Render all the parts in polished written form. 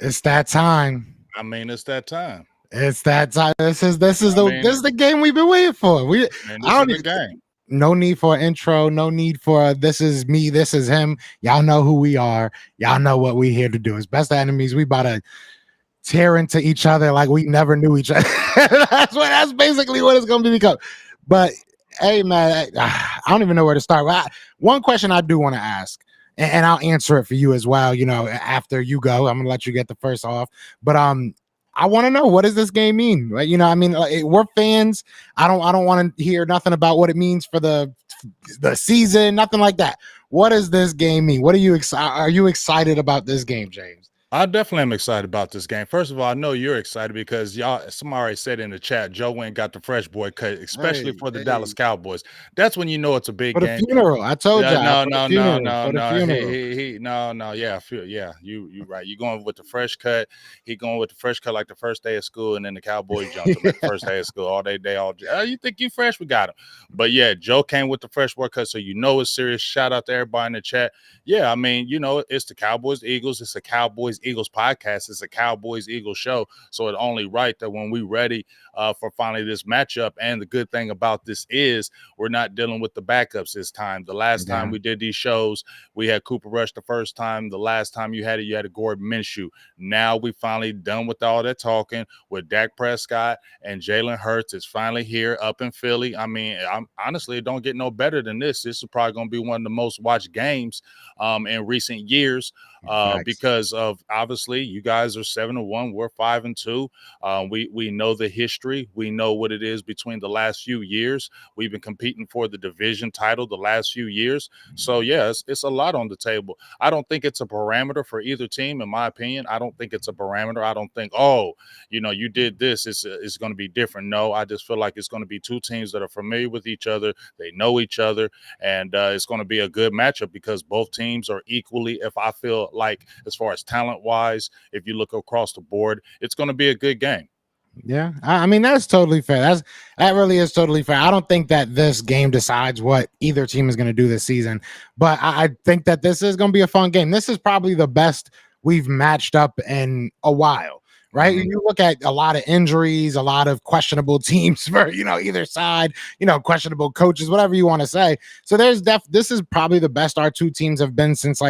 It's that time. I mean, it's that time. It's that time. This is I mean, the game we've been waiting for. this I is don't the even, game. no need for an intro. No need for this is me. This is him. Y'all know who we are. Y'all know what we here to do. As best enemies, we about to tear into each other like we never knew each other. That's basically what it's gonna be become. But hey, man, I don't even know where to start. One question I do want to ask, and I'll answer it for you as well. You know, after you go, I'm gonna let you get the first off. But I want to know, what does this game mean? Like, you know, I mean, like, we're fans. I don't want to hear nothing about what it means for the season, nothing like that. What does this game mean? What are you excited? Are you excited about this game, James? I definitely am excited about this game. First of all, I know you're excited because somebody already said in the chat, Joe went got the fresh boy cut, especially Hey, for the hey. Dallas Cowboys. That's when you know it's a big For the game. funeral, I told Yeah, you. no, For the no, no, funeral, no, for the no. funeral. Yeah, you right. You going with the fresh cut. He going with the fresh cut like the first day of school, and then the Cowboys jumped him at the first day of school. All day, you think you fresh? We got him. But yeah, Joe came with the fresh boy cut, so you know it's serious. Shout out to everybody in the chat. Yeah, I mean, you know, it's the Cowboys Eagles. It's a Cowboys Eagles podcast. It's a Cowboys Eagles show. So it's only right that when we're ready for finally this matchup, and the good thing about this is we're not dealing with the backups this time. The last time we did these shows, we had Cooper Rush the first time. The last time you had a Gordon Minshew. Now we finally done with all that talking with Dak Prescott and Jalen Hurts. It's finally here up in Philly. I mean, honestly, it don't get no better than this. This is probably going to be one of the most watched games in recent years because of, obviously, you guys are 7-1, we're 5-2. We know the history. We know what it is between the last few years. We've been competing for the division title the last few years. So, yeah, it's a lot on the table. I don't think it's a parameter for either team, in my opinion. I don't think it's a parameter. I don't think, oh, you know, you did this, it's going to be different. No, I just feel like it's going to be two teams that are familiar with each other. They know each other, and it's going to be a good matchup because both teams are equally, if I feel like, as far as talent-wise, if you look across the board, it's going to be a good game. Yeah, I mean, that's totally fair. That really is totally fair. I don't think that this game decides what either team is going to do this season, but I think that this is going to be a fun game. This is probably the best we've matched up in a while, right? Mhm. You look at a lot of injuries, a lot of questionable teams for, you know, either side, you know, questionable coaches, whatever you want to say. So this is probably the best our two teams have been since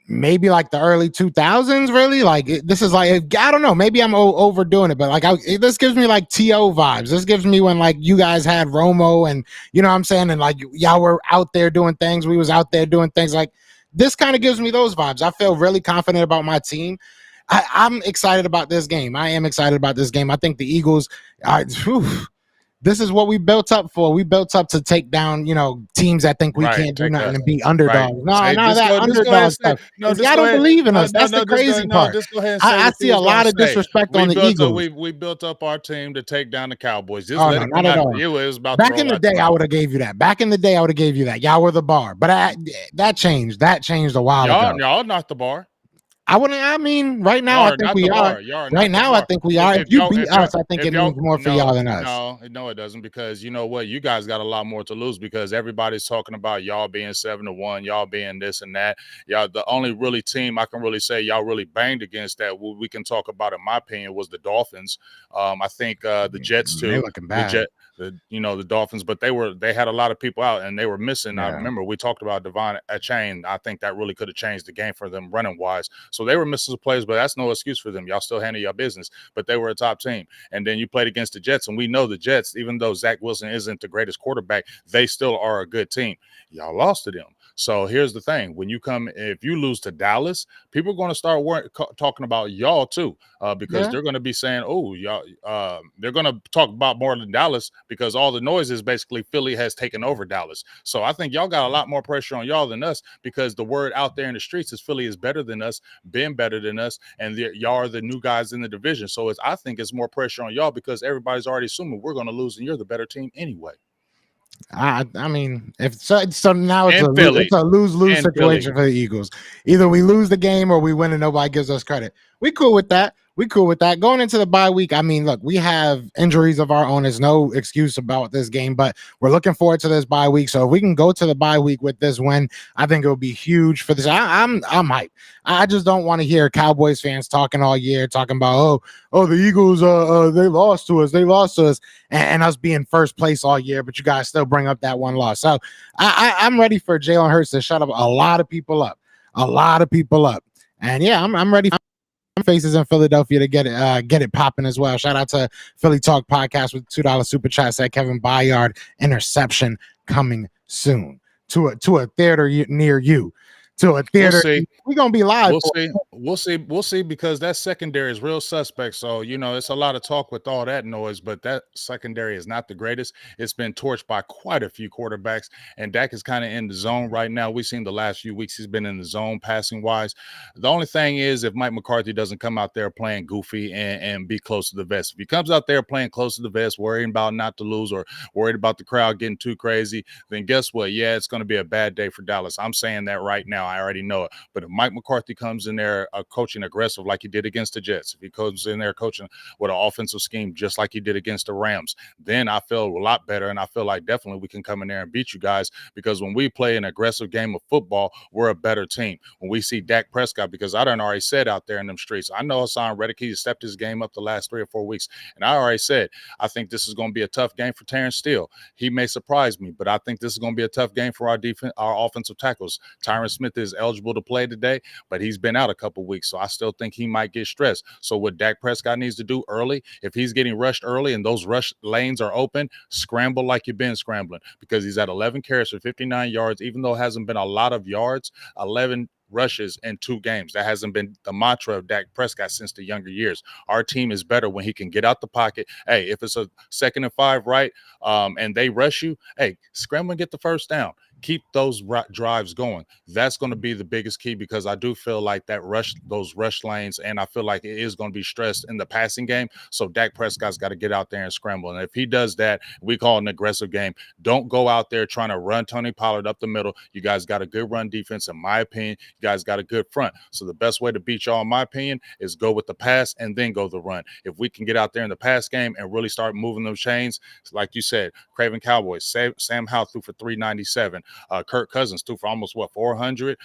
maybe like the early 2000s, really. Like, this is like, I don't know, maybe I'm overdoing it, but like this gives me like TO vibes. This gives me when like you guys had Romo, and you know what I'm saying, and like y'all were out there doing things, we was out there doing things. Like, this kind of gives me those vibes. I feel really confident about my team. I'm excited about this game. I am excited about this game. I think the Eagles are, this is what we built up for. We built up to take down, you know, teams that think we can't do nothing and be underdogs. Right. No, that underdog stuff. Y'all don't believe in us. That's the crazy part. Just go ahead and say I what you see a was going lot to of say. disrespect on the Eagles. We built up our team to take down the Cowboys. Just Oh, let no, it not come at out all. of you. It was about Back to in the roll day, out I would have gave you that. Back in the day, I would have gave you that. Y'all were the bar. But that changed. That changed a while ago. Y'all not the bar. I mean, right now, I think we are. Right now, I think we are. If you beat us, I think it means more for y'all than us. No, it doesn't, because you know what? You guys got a lot more to lose because everybody's talking about y'all being 7-1, y'all being this and that. Y'all, the only really team I can really say y'all really banged against that we can talk about, in my opinion, was the Dolphins. I think the Jets too. They're looking bad. The Dolphins, but they had a lot of people out and they were missing. Yeah. I remember we talked about Devon Achane. I think that really could have changed the game for them running wise. So they were missing some plays, but that's no excuse for them. Y'all still handle your business, but they were a top team. And then you played against the Jets, and we know the Jets, even though Zach Wilson isn't the greatest quarterback, they still are a good team. Y'all lost to them. So here's the thing. When you if you lose to Dallas, people are going to start talking about y'all too, because they're going to be saying, oh, y'all, they're going to talk about more than Dallas because all the noise is basically Philly has taken over Dallas. So I think y'all got a lot more pressure on y'all than us because the word out there in the streets is Philly is better than us, been better than us, and y'all are the new guys in the division. So I think it's more pressure on y'all because everybody's already assuming we're going to lose and you're the better team anyway. I mean, if so now it's it's a lose-lose situation for the Eagles. Either we lose the game or we win and nobody gives us credit. We cool with that. we cool with that. Going into the bye week, I mean, look, we have injuries of our own. There's no excuse about this game, but we're looking forward to this bye week. So if we can go to the bye week with this win, I think it will be huge for this. I'm hyped. I just don't want to hear Cowboys fans talking all year, talking about the Eagles, they lost to us, and us being first place all year, but you guys still bring up that one loss. So I'm ready for Jalen Hurts to shut up a lot of people up, and yeah, I'm ready. Faces in Philadelphia to get it popping as well. Shout out to Philly Talk Podcast with $2 super chat. Said Kevin Byard interception coming soon to a theater near you. To a theater, we're gonna be live. We'll see, because that secondary is real suspect. So it's a lot of talk with all that noise, but that secondary is not the greatest. It's been torched by quite a few quarterbacks, and Dak is kind of in the zone right now. We've seen the last few weeks he's been in the zone passing wise. The only thing is, if Mike McCarthy doesn't come out there playing goofy and be close to the vest, if he comes out there playing close to the vest, worrying about not to lose or worried about the crowd getting too crazy, then guess what? Yeah, it's going to be a bad day for Dallas. I'm saying that right now. I already know it. But if Mike McCarthy comes in there coaching aggressive like he did against the Jets, if he comes in there coaching with an offensive scheme just like he did against the Rams, then I feel a lot better, and I feel like definitely we can come in there and beat you guys, because when we play an aggressive game of football, we're a better team. When we see Dak Prescott, because I done already said out there in them streets, I know Hassan Reddick, he stepped his game up the last 3 or 4 weeks, and I already said I think this is going to be a tough game for Terrence Steele. He may surprise me, but I think this is going to be a tough game for our defense, our offensive tackles. Tyron Smith is eligible to play today, but he's been out a couple weeks, so I still think he might get stressed. So what Dak Prescott needs to do early, if he's getting rushed early and those rush lanes are open, scramble like you've been scrambling, because he's at 11 carries for 59 yards, even though it hasn't been a lot of yards, 11 rushes in 2 games. That hasn't been the mantra of Dak Prescott since the younger years. Our team is better when he can get out the pocket. Hey, if it's a 2nd and 5, right, and they rush you, hey, scramble and get the first down. Keep those drives going. That's going to be the biggest key, because I do feel like those rush lanes, and I feel like it is going to be stressed in the passing game. So Dak Prescott's got to get out there and scramble. And if he does that, we call it an aggressive game. Don't go out there trying to run Tony Pollard up the middle. You guys got a good run defense, in my opinion. You guys got a good front. So the best way to beat y'all, in my opinion, is go with the pass and then go the run. If we can get out there in the pass game and really start moving those chains, like you said, Craven Cowboys, Sam Howell threw for 397. Kirk Cousins threw for almost 400.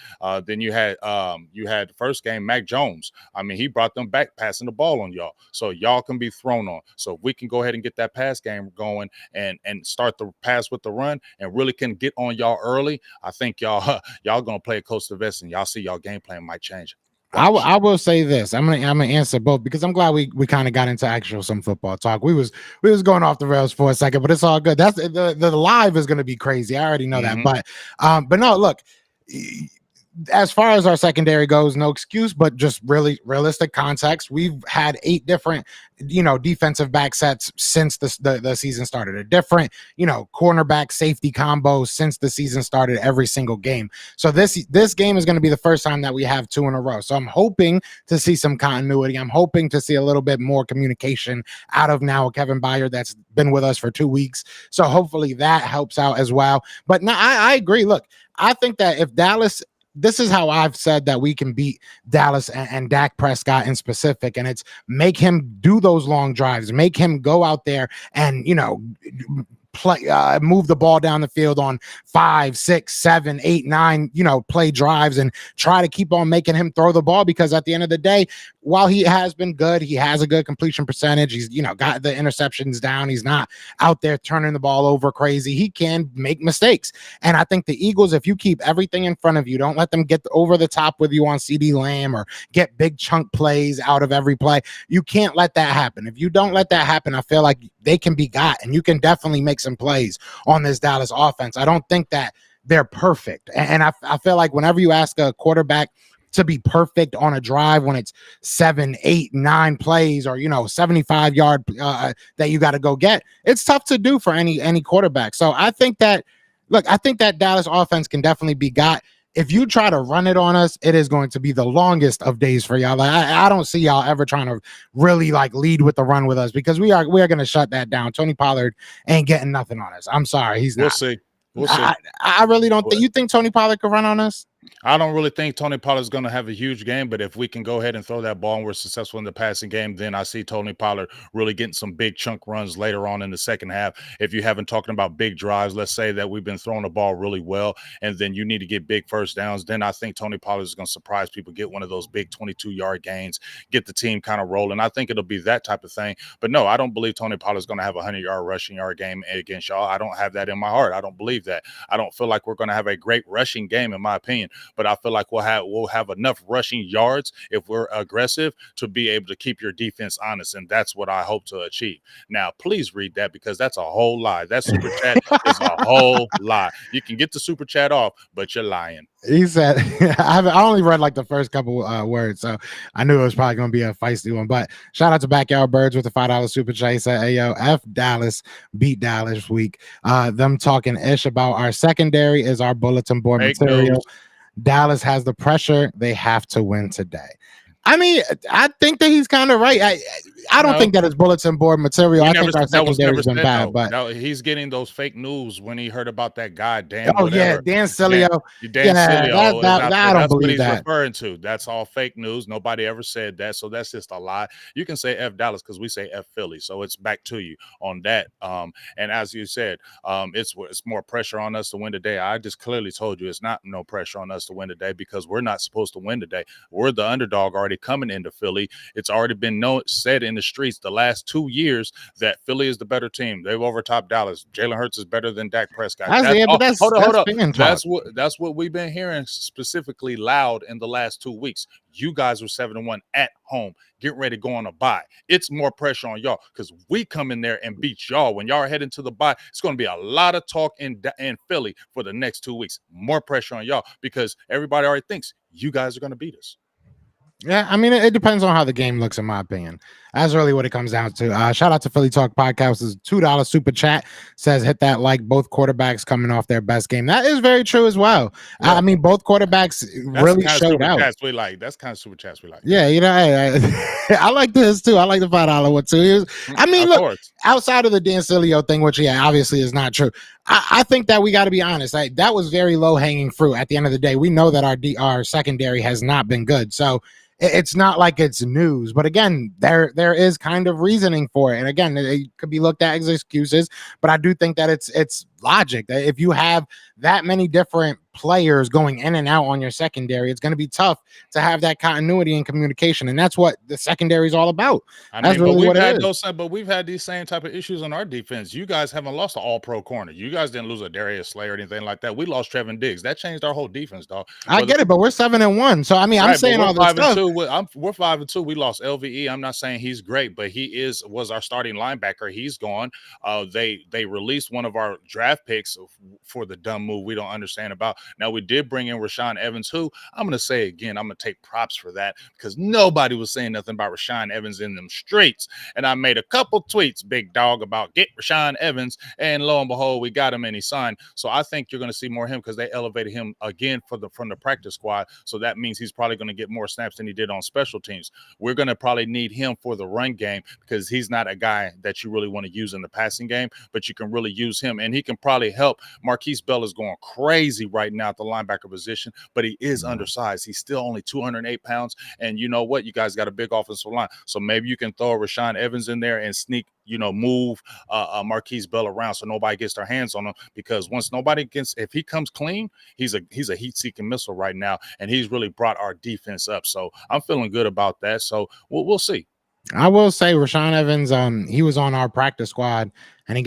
Then you had the first game, Mac Jones. I mean, he brought them back passing the ball on y'all, so y'all can be thrown on. So if we can go ahead and get that pass game going and start the pass with the run and really can get on y'all early, I think y'all gonna play it close to the vest, and y'all see y'all game plan might change. I will say this. I'm gonna answer both, because I'm glad we kind of got into some football talk. We was going off the rails for a second, but it's all good. That's the live is gonna be crazy. I already know that, but no, look. As far as our secondary goes, no excuse, but just really realistic context. We've had 8 different, defensive back sets since the season started. A different, cornerback safety combo since the season started, every single game. So this game is going to be the first time that we have 2 in a row. So I'm hoping to see some continuity. I'm hoping to see a little bit more communication out of now Kevin Byard, that's been with us for 2 weeks. So hopefully that helps out as well. But no, I agree. Look, I think that if Dallas, this is how I've said that we can beat Dallas and Dak Prescott in specific, and it's make him do those long drives, make him go out there and move the ball down the field on 5, 6, 7, 8, 9, play drives, and try to keep on making him throw the ball, because at the end of the day, while he has been good, he has a good completion percentage. He's, got the interceptions down. He's not out there turning the ball over crazy. He can make mistakes. And I think the Eagles, if you keep everything in front of you, don't let them get over the top with you on CeeDee Lamb or get big chunk plays out of every play. You can't let that happen. If you don't let that happen, I feel like they can be got, and you can definitely make some plays on this Dallas offense. I don't think that they're perfect. And I feel like whenever you ask a quarterback to be perfect on a drive, when it's 7, 8, 9 plays, or 75-yard that you got to go get, it's tough to do for any quarterback. So I think that Dallas offense can definitely be got. If you try to run it on us, it is going to be the longest of days for y'all. Like, I don't see y'all ever trying to really lead with the run with us, because we are going to shut that down. Tony Pollard ain't getting nothing on us. I'm sorry, he's not. We'll see. I really don't think. You think Tony Pollard could run on us? I don't really think Tony Pollard is going to have a huge game, but if we can go ahead and throw that ball and we're successful in the passing game, then I see Tony Pollard really getting some big chunk runs later on in the second half. If you haven't talking about big drives, let's say that we've been throwing the ball really well, and then you need to get big first downs, then I think Tony Pollard is going to surprise people, get one of those big 22-yard gains, get the team kind of rolling. I think it'll be that type of thing. But no, I don't believe Tony Pollard is going to have a 100-yard rushing yard game against y'all. I don't have that in my heart. I don't believe that. I don't feel like we're going to have a great rushing game, in my opinion. But I feel like we'll have enough rushing yards if we're aggressive to be able to keep your defense honest, and that's what I hope to achieve. Now, please read that because that's a whole lie. That super chat is a whole lie. You can get the super chat off, but you're lying. He said, I only read like the first couple words, so I knew it was probably going to be a feisty one. But shout out to Backyard Birds with the $5 super chat. He said, "Hey yo, F Dallas beat Dallas week. Them talking ish about our secondary is our bulletin board Fake material. news. Dallas has the pressure. They have to win today." I mean, I think that he's kind of right. I don't think that it's bulletin board material. I think our secondary's been bad, but no, he's getting those fake news when he heard about that guy Dan. Oh yeah, Dan Cilio. Dan Cilio. I don't believe what he's that. referring to. That's all fake news. Nobody ever said that, so that's just a lie. You can say F Dallas because we say F Philly, so it's back to you on that. And as you said, it's more pressure on us to win today. I just clearly told you it's not no pressure on us to win today because we're not supposed to win today. We're the underdog already coming into Philly. It's already been said in the streets the last 2 years that Philly is the better team. They've overtopped Dallas. Jalen Hurts is better than Dak Prescott. Hold up. That's what we've been hearing specifically loud in the last 2 weeks. You guys are 7-1 at home. Get ready to go on a bye. It's more pressure on y'all because we come in there and beat y'all. When y'all are heading to the bye, it's going to be a lot of talk in Philly for the next 2 weeks. More pressure on y'all because everybody already thinks you guys are going to beat us. Yeah, I mean, it depends on how the game looks, in my opinion. That's really what it comes down to. Shout out to Philly Talk Podcast's $2 super chat. Says, hit that like. Both quarterbacks coming off their best game. That is very true as well. Yeah. I mean, both quarterbacks really showed out. That's kind of super chats we like. Yeah, you know, I like this too. I like the $5 one too. I mean, look, outside of the Dan Cilio thing, which obviously is not true. I think that we got to be honest. That was very low hanging fruit. At the end of the day, we know that our secondary has not been good. So it's not like it's news, but again, there is kind of reasoning for it. And again, it could be looked at as excuses, but I do think that it's logic that if you have that many different players going in and out on your secondary, it's going to be tough to have that continuity and communication, and that's what the secondary is all about. That's really what it is. But we've had these same type of issues on our defense. You guys haven't lost an all-pro corner. You guys didn't lose a Darius Slay or anything like that. We lost Trevin Diggs. That changed our whole defense, dog. I get it, but we're 7-1. So I mean, I'm saying all this stuff. We're 5-2. We lost LVE. I'm not saying he's great, but he was our starting linebacker. He's gone. They released one of our draft picks for the dumb move we don't understand about. Now, we did bring in Rashaan Evans, who I'm going to say again, I'm going to take props for that because nobody was saying nothing about Rashaan Evans in them streets. And I made a couple tweets, big dog, about get Rashaan Evans. And lo and behold, we got him and he signed. So I think you're going to see more of him because they elevated him again from the practice squad. So that means he's probably going to get more snaps than he did on special teams. We're going to probably need him for the run game because he's not a guy that you really want to use in the passing game, but you can really use him. And he can probably help. Marquise Bell is going crazy right now at the linebacker position, but he is undersized. He's still only 208 pounds. And you know what? You guys got a big offensive line. So maybe you can throw Rashaan Evans in there and sneak, move Marquise Bell around so nobody gets their hands on him, because once nobody gets, if he comes clean, he's a heat-seeking missile right now, and he's really brought our defense up. So I'm feeling good about that. So we'll see. I will say Rashaan Evans, he was on our practice squad and he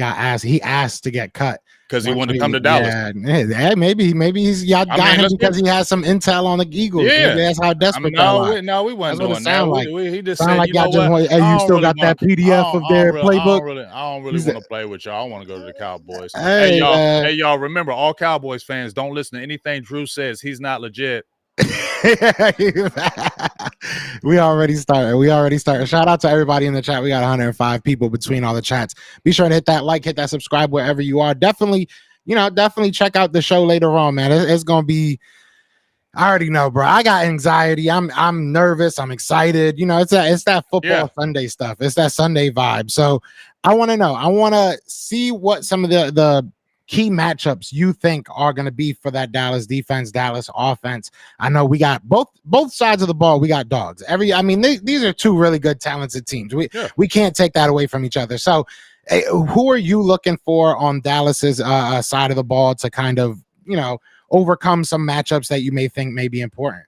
asked to get cut because he wanted to come to Dallas. Yeah, maybe he's got him because he has some intel on the Eagles. Yeah, maybe that's how desperate no, we weren't doing that. Like. He just said, like y'all you still got that PDF of their playbook. I don't really want to play with y'all. I want to go to the Cowboys. Hey y'all, remember, all Cowboys fans, don't listen to anything Drew says. He's not legit. We already started. Shout out to everybody in the chat. We got 105 people between all the chats. Be sure to hit that like, hit that subscribe wherever you are. Definitely check out the show later on, man. It's gonna be, I already know, bro. I got anxiety. I'm nervous. I'm excited. It's that football Sunday stuff. It's that Sunday vibe. So I want to know. I want to see what some of the key matchups you think are going to be for that Dallas defense, Dallas offense? I know we got both sides of the ball. We got dogs. These are two really good, talented teams. We can't take that away from each other. So, who are you looking for on Dallas's side of the ball to kind of overcome some matchups that you may think may be important?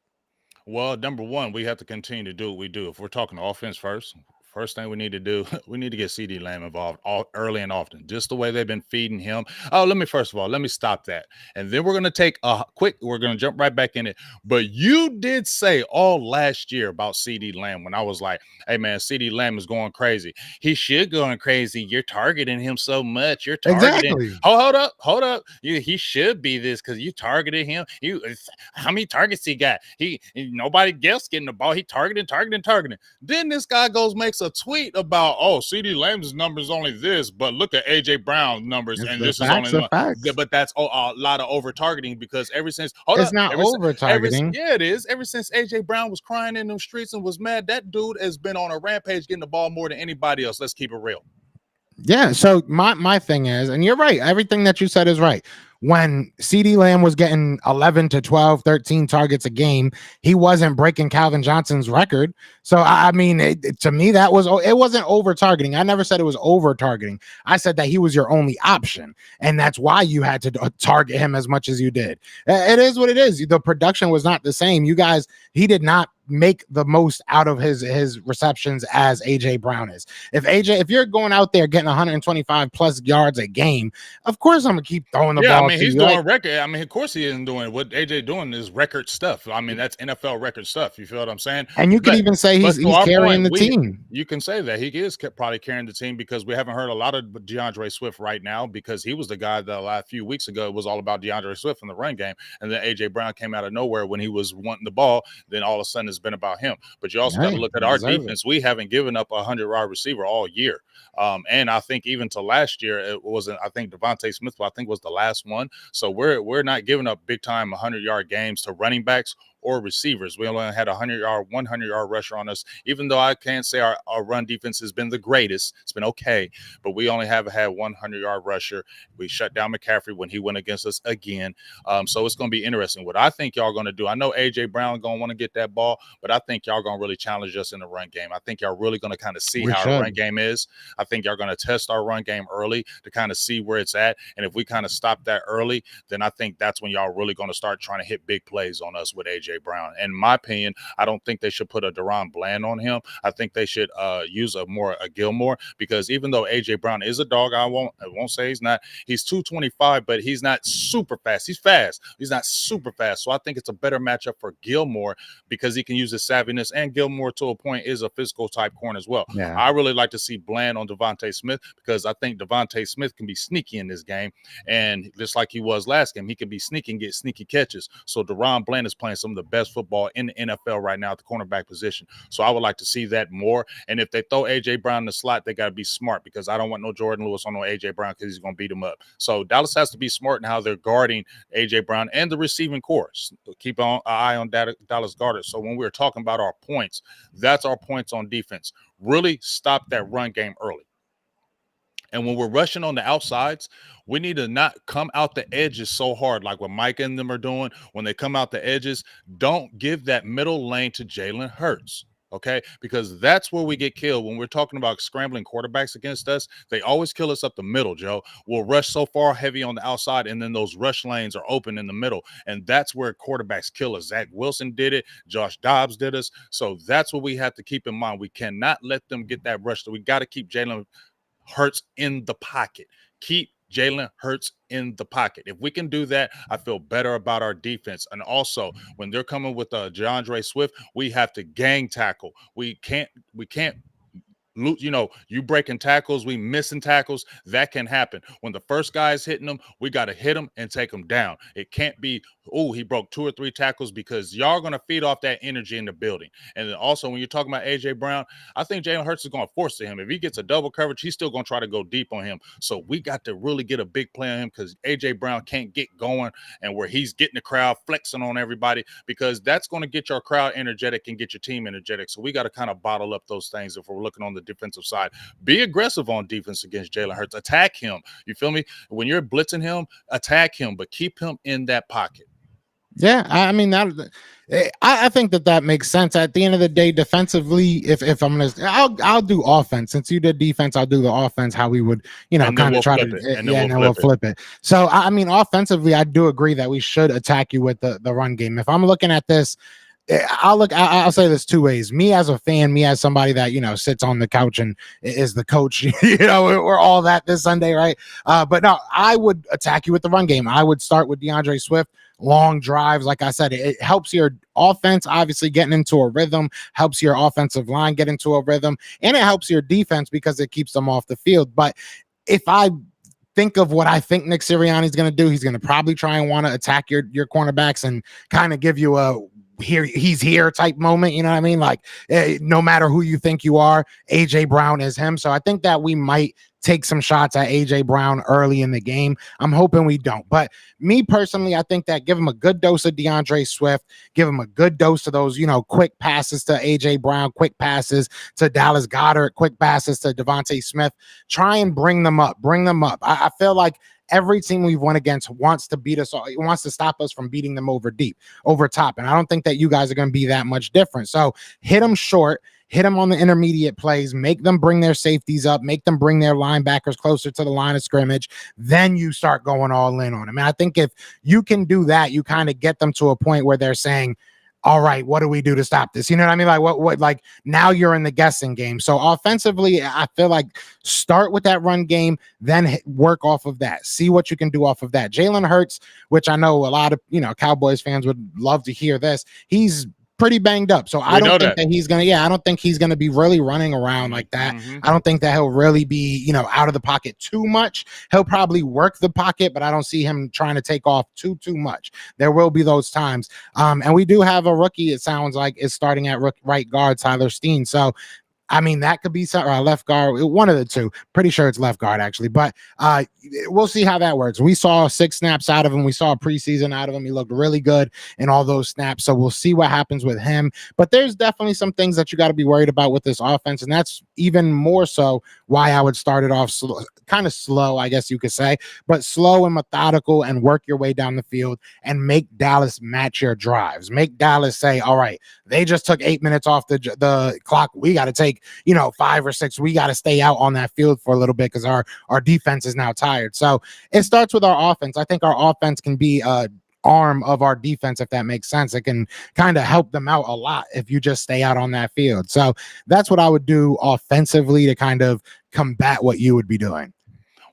Well, number one, we have to continue to do what we do. If we're talking offense first thing we need to do, we need to get CeeDee Lamb involved early and often, just the way they've been feeding him. Oh, let me stop that. And then we're going to take we're going to jump right back in it. But you did say all last year about CeeDee Lamb when I was like, hey, man, CeeDee Lamb is going crazy. He should going crazy. You're targeting him so much. You're targeting. Exactly. Hold up. He should be this because you targeted him. How many targets he got? Nobody else getting the ball. He targeting. Then this guy makes a tweet about, CeeDee Lamb's numbers only this, but look at AJ Brown's numbers, and this is only facts. But that's a lot of over targeting because ever since not over targeting. Yeah, it is. Ever since AJ Brown was crying in them streets and was mad, that dude has been on a rampage getting the ball more than anybody else. Let's keep it real. Yeah. So my thing is, and you're right, everything that you said is right. When CeeDee Lamb was getting 11 to 12, 13 targets a game, he wasn't breaking Calvin Johnson's record. So, to me, it wasn't over targeting. I never said it was over targeting. I said that he was your only option. And that's why you had to target him as much as you did. It is what it is. The production was not the same. He did not make the most out of his receptions as AJ Brown is. If you're going out there getting 125 plus yards a game, of course I'm gonna keep throwing the ball. He's doing record. Of course he isn't doing what AJ doing is record stuff. That's NFL record stuff. You feel what I'm saying? And you could even say he's carrying the team. You can say that he is probably carrying the team because we haven't heard a lot of DeAndre Swift right now because he was the guy that a few weeks ago it was all about DeAndre Swift in the run game, and then AJ Brown came out of nowhere when he was wanting the ball. Then all of a sudden it's been about him. But you also got to look at our defense. We haven't given up a 100-yard receiver all year. And I think even to last year, it wasn't. I think Devontae Smith, was the last one. So we're not giving up big time 100-yard games to running backs or receivers. We only had 100-yard rusher on us, even though I can't say our run defense has been the greatest. It's been okay, but we only have had 100-yard rusher. We shut down McCaffrey when he went against us again. So it's going to be interesting. What I think y'all going to do, I know A.J. Brown going to want to get that ball, but I think y'all going to really challenge us in the run game. I think y'all really going to kind of see how our run game is. I think y'all going to test our run game early to kind of see where it's at. And if we kind of stop that early, then I think that's when y'all really going to start trying to hit big plays on us with A.J. Brown. In my opinion, I don't think they should put a Deron Bland on him. I think they should use a Gilmore because even though A.J. Brown is a dog, I won't say he's not. He's 225, but he's not super fast. He's fast. He's not super fast. So I think it's a better matchup for Gilmore because he can use his savviness, and Gilmore to a point is a physical type corner as well. Yeah. I really like to see Bland on Devontae Smith because I think Devontae Smith can be sneaky in this game, and just like he was last game, he can be sneaky and get sneaky catches. So Deron Bland is playing some of the best football in the NFL right now at the cornerback position. So I would like to see that more. And if they throw A.J. Brown in the slot, they got to be smart because I don't want no Jordan Lewis on no A.J. Brown because he's going to beat him up. So Dallas has to be smart in how they're guarding A.J. Brown and the receiving corps. Keep an eye on Dallas guarders. So when we're talking about our points, that's our points on defense. Really stop that run game early. And when we're rushing on the outsides, we need to not come out the edges so hard like what Micah and them are doing. When they come out the edges, don't give that middle lane to Jalen Hurts, okay? Because that's where we get killed. When we're talking about scrambling quarterbacks against us, they always kill us up the middle, Joe. We'll rush so far heavy on the outside, and then those rush lanes are open in the middle, and that's where quarterbacks kill us. Zach Wilson did it. Josh Dobbs did us. So that's what we have to keep in mind. We cannot let them get that rush. So we got to keep Jalen Hurts in the pocket. Keep Jalen Hurts in the pocket. If we can do that, I feel better about our defense. And also, when they're coming with DeAndre Swift, we have to gang tackle. We can't you breaking tackles, we missing tackles, that can happen. When the first guy is hitting them, we got to hit them and take them down. It can't be oh, he broke 2 or 3 tackles, because y'all are going to feed off that energy in the building. And then also, when you're talking about A.J. Brown, I think Jalen Hurts is going to force to him. If he gets a double coverage, he's still going to try to go deep on him. So we got to really get a big play on him, because A.J. Brown can't get going and where he's getting the crowd flexing on everybody, because that's going to get your crowd energetic and get your team energetic. So we got to kind of bottle up those things if we're looking on the defensive side. Be aggressive on defense against Jalen Hurts. Attack him. You feel me? When you're blitzing him, attack him, but keep him in that pocket. Yeah, I mean I think that makes sense. At the end of the day, defensively, if I'm gonna, I'll do offense. Since you did defense, I'll do the offense. How we would, kind of try to, and then we'll flip it. So I mean, offensively, I do agree that we should attack you with the run game. If I'm looking at this, I'll say this two ways. Me as a fan, me as somebody that sits on the couch and is the coach. We're all that this Sunday, right? But no, I would attack you with the run game. I would start with DeAndre Swift. Long drives, like I said, it helps your offense obviously getting into a rhythm, helps your offensive line get into a rhythm, and it helps your defense because it keeps them off the field. But if I think of what I think Nick Sirianni's going to do, he's going to probably try and want to attack your cornerbacks and kind of give you a he's here type moment. You know what I mean? Like, no matter who you think you are, AJ Brown is him. So I think that we might take some shots at AJ Brown early in the game. I'm hoping we don't. But me personally, I think that give him a good dose of DeAndre Swift, give him a good dose of those, quick passes to AJ Brown, quick passes to Dallas Goedert, quick passes to Devontae Smith. Try and bring them up. I feel like every team we've won against wants to beat us, wants to stop us from beating them over top. And I don't think that you guys are going to be that much different. So hit them short, hit them on the intermediate plays, make them bring their safeties up, make them bring their linebackers closer to the line of scrimmage. Then you start going all in on them. And I think if you can do that, you kind of get them to a point where they're saying, all right, what do we do to stop this? You know what I mean? Like what, like now you're in the guessing game. So offensively, I feel like start with that run game, then work off of that. See what you can do off of that. Jalen Hurts, which I know a lot of, Cowboys fans would love to hear this. He's pretty banged up. So I don't think that he's going to, I don't think he's going to be really running around like that. I don't think that he'll really be, out of the pocket too much. He'll probably work the pocket, but I don't see him trying to take off too much. There will be those times. And we do have a rookie, it sounds like, is starting at right guard, Tyler Steen. So I mean, that could be some, or left guard, one of the two. Pretty sure it's left guard, actually. But we'll see how that works. We saw 6 snaps out of him. We saw a preseason out of him. He looked really good in all those snaps. So we'll see what happens with him. But there's definitely some things that you got to be worried about with this offense. And that's even more so why I would start it off kind of slow, I guess you could say, but slow and methodical, and work your way down the field and make Dallas match your drives. Make Dallas say, all right, they just took 8 minutes off the clock. We got to take 5 or 6. We got to stay out on that field for a little bit because our defense is now tired. So it starts with our offense. I think our offense can be a arm of our defense, if that makes sense. It can kind of help them out a lot if you just stay out on that field. So that's what I would do offensively to kind of combat what you would be doing.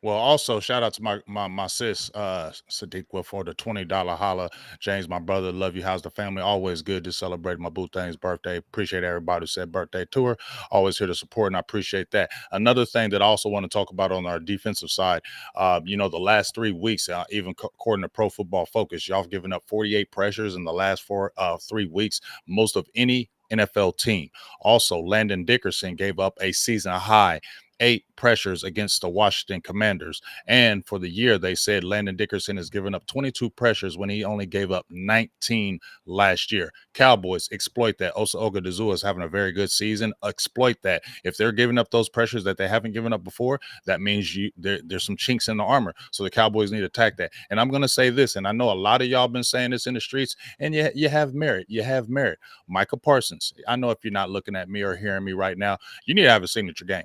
Well, also shout out to my sis Sadiqa for the $20 holla. James, my brother, love you. How's the family? Always good to celebrate my boo thing's birthday. Appreciate everybody who said birthday to her. Always here to support, and I appreciate that. Another thing that I also want to talk about on our defensive side, the last 3 weeks, even according to Pro Football Focus, y'all have given up 48 pressures in the last 3 weeks, most of any NFL team. Also, Landon Dickerson gave up a season high 8 pressures against the Washington Commanders. And for the year, they said Landon Dickerson has given up 22 pressures when he only gave up 19 last year. Cowboys, exploit that. Osa Ogadazua is having a very good season. Exploit that. If they're giving up those pressures that they haven't given up before, that means there's some chinks in the armor. So the Cowboys need to attack that. And I'm going to say this, and I know a lot of y'all been saying this in the streets, and you have merit. You have merit. Micah Parsons, I know if you're not looking at me or hearing me right now, you need to have a signature game.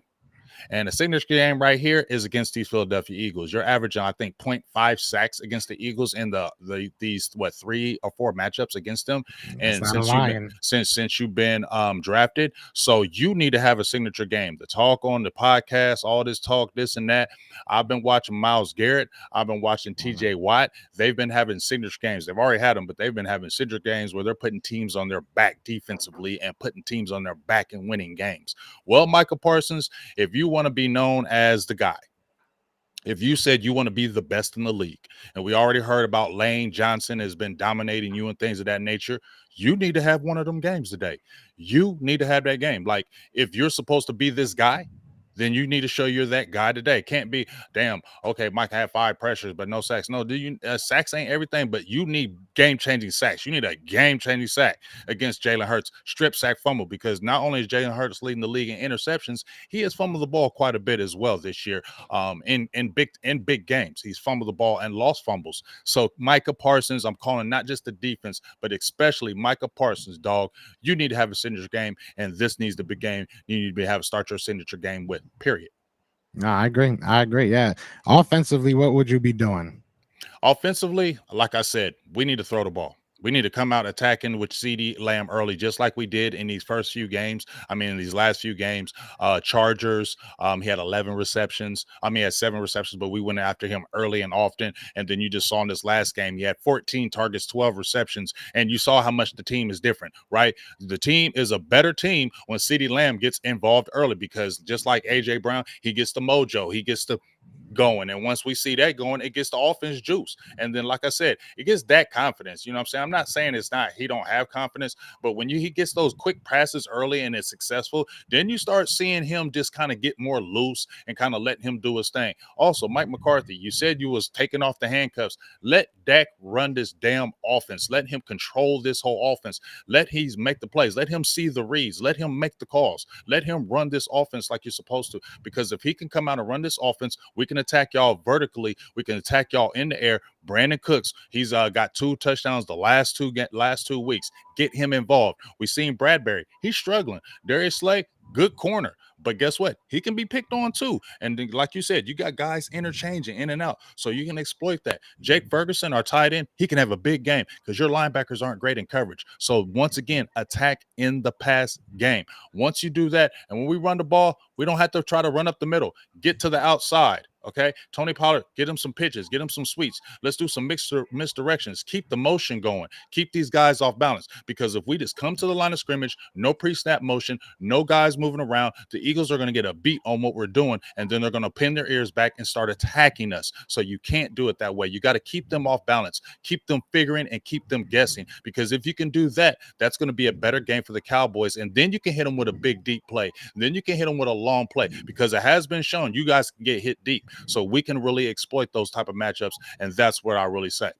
And the signature game right here is against these Philadelphia Eagles. You're averaging, I think, 0.5 sacks against the Eagles in these 3 or 4 matchups against them. And since you've been drafted, so you need to have a signature game. The talk on the podcast, all this talk, this and that. I've been watching Myles Garrett. I've been watching TJ Watt. They've been having signature games. They've already had them, but they've been having signature games where they're putting teams on their back defensively and putting teams on their back and winning games. Well, Micah Parsons, if you want to be known as the guy, If you said you want to be the best in the league, and we already heard about Lane Johnson has been dominating you and things of that nature, you need to have one of them games today. You need to have that game. Like, if you're supposed to be this guy, then you need to show you're that guy today. Can't be, damn, okay, Mike had 5 pressures, but no sacks. No, sacks ain't everything, but you need game-changing sacks. You need a game-changing sack against Jalen Hurts, strip sack fumble, because not only is Jalen Hurts leading the league in interceptions, he has fumbled the ball quite a bit as well this year. In big games, he's fumbled the ball and lost fumbles. So Micah Parsons, I'm calling not just the defense, but especially Micah Parsons, dog. You need to have a signature game, and this needs to be game you need to have start your signature game with. Period. No, I agree. I agree. Yeah. Offensively, what would you be doing? Offensively, like I said, we need to throw the ball. We need to come out attacking with CeeDee Lamb early, just like we did in these first few games. I mean, in these last few games, Chargers, he had 11 receptions. He had 7 receptions, but we went after him early and often. And then you just saw in this last game, he had 14 targets, 12 receptions, and you saw how much the team is different, right? The team is a better team when CeeDee Lamb gets involved early, because just like A.J. Brown, he gets the mojo, he gets the going. And once we see that going, it gets the offense juice. And then, like I said, it gets that confidence. You know what I'm saying? I'm not saying it's not, he don't have confidence, but when he gets those quick passes early and it's successful, then you start seeing him just kind of get more loose and kind of letting him do his thing. Also, Mike McCarthy, you said you was taking off the handcuffs. Let Dak run this damn offense. Let him control this whole offense. Let him make the plays. Let him see the reads. Let him make the calls. Let him run this offense like you're supposed to. Because if he can come out and run this offense, we can attack y'all vertically. We can attack y'all in the air. Brandon Cooks, he's got 2 touchdowns the last two weeks. Get him involved. We seen Bradbury. He's struggling. Darius Slay, good corner. But guess what? He can be picked on too. And then, like you said, you got guys interchanging in and out. So you can exploit that. Jake Ferguson, our tight end, he can have a big game because your linebackers aren't great in coverage. So once again, attack in the pass game. Once you do that, and when we run the ball, we don't have to try to run up the middle. Get to the outside. Okay, Tony Pollard, get him some pitches, get him some sweeps. Let's do some misdirections. Keep the motion going. Keep these guys off balance, because if we just come to the line of scrimmage, no pre-snap motion, no guys moving around, the Eagles are going to get a beat on what we're doing, and then they're going to pin their ears back and start attacking us. So you can't do it that way. You got to keep them off balance, keep them figuring, and keep them guessing, because if you can do that, that's going to be a better game for the Cowboys, and then you can hit them with a big, deep play. And then you can hit them with a long play, because it has been shown you guys can get hit deep. So we can really exploit those type of matchups, and that's what I really say.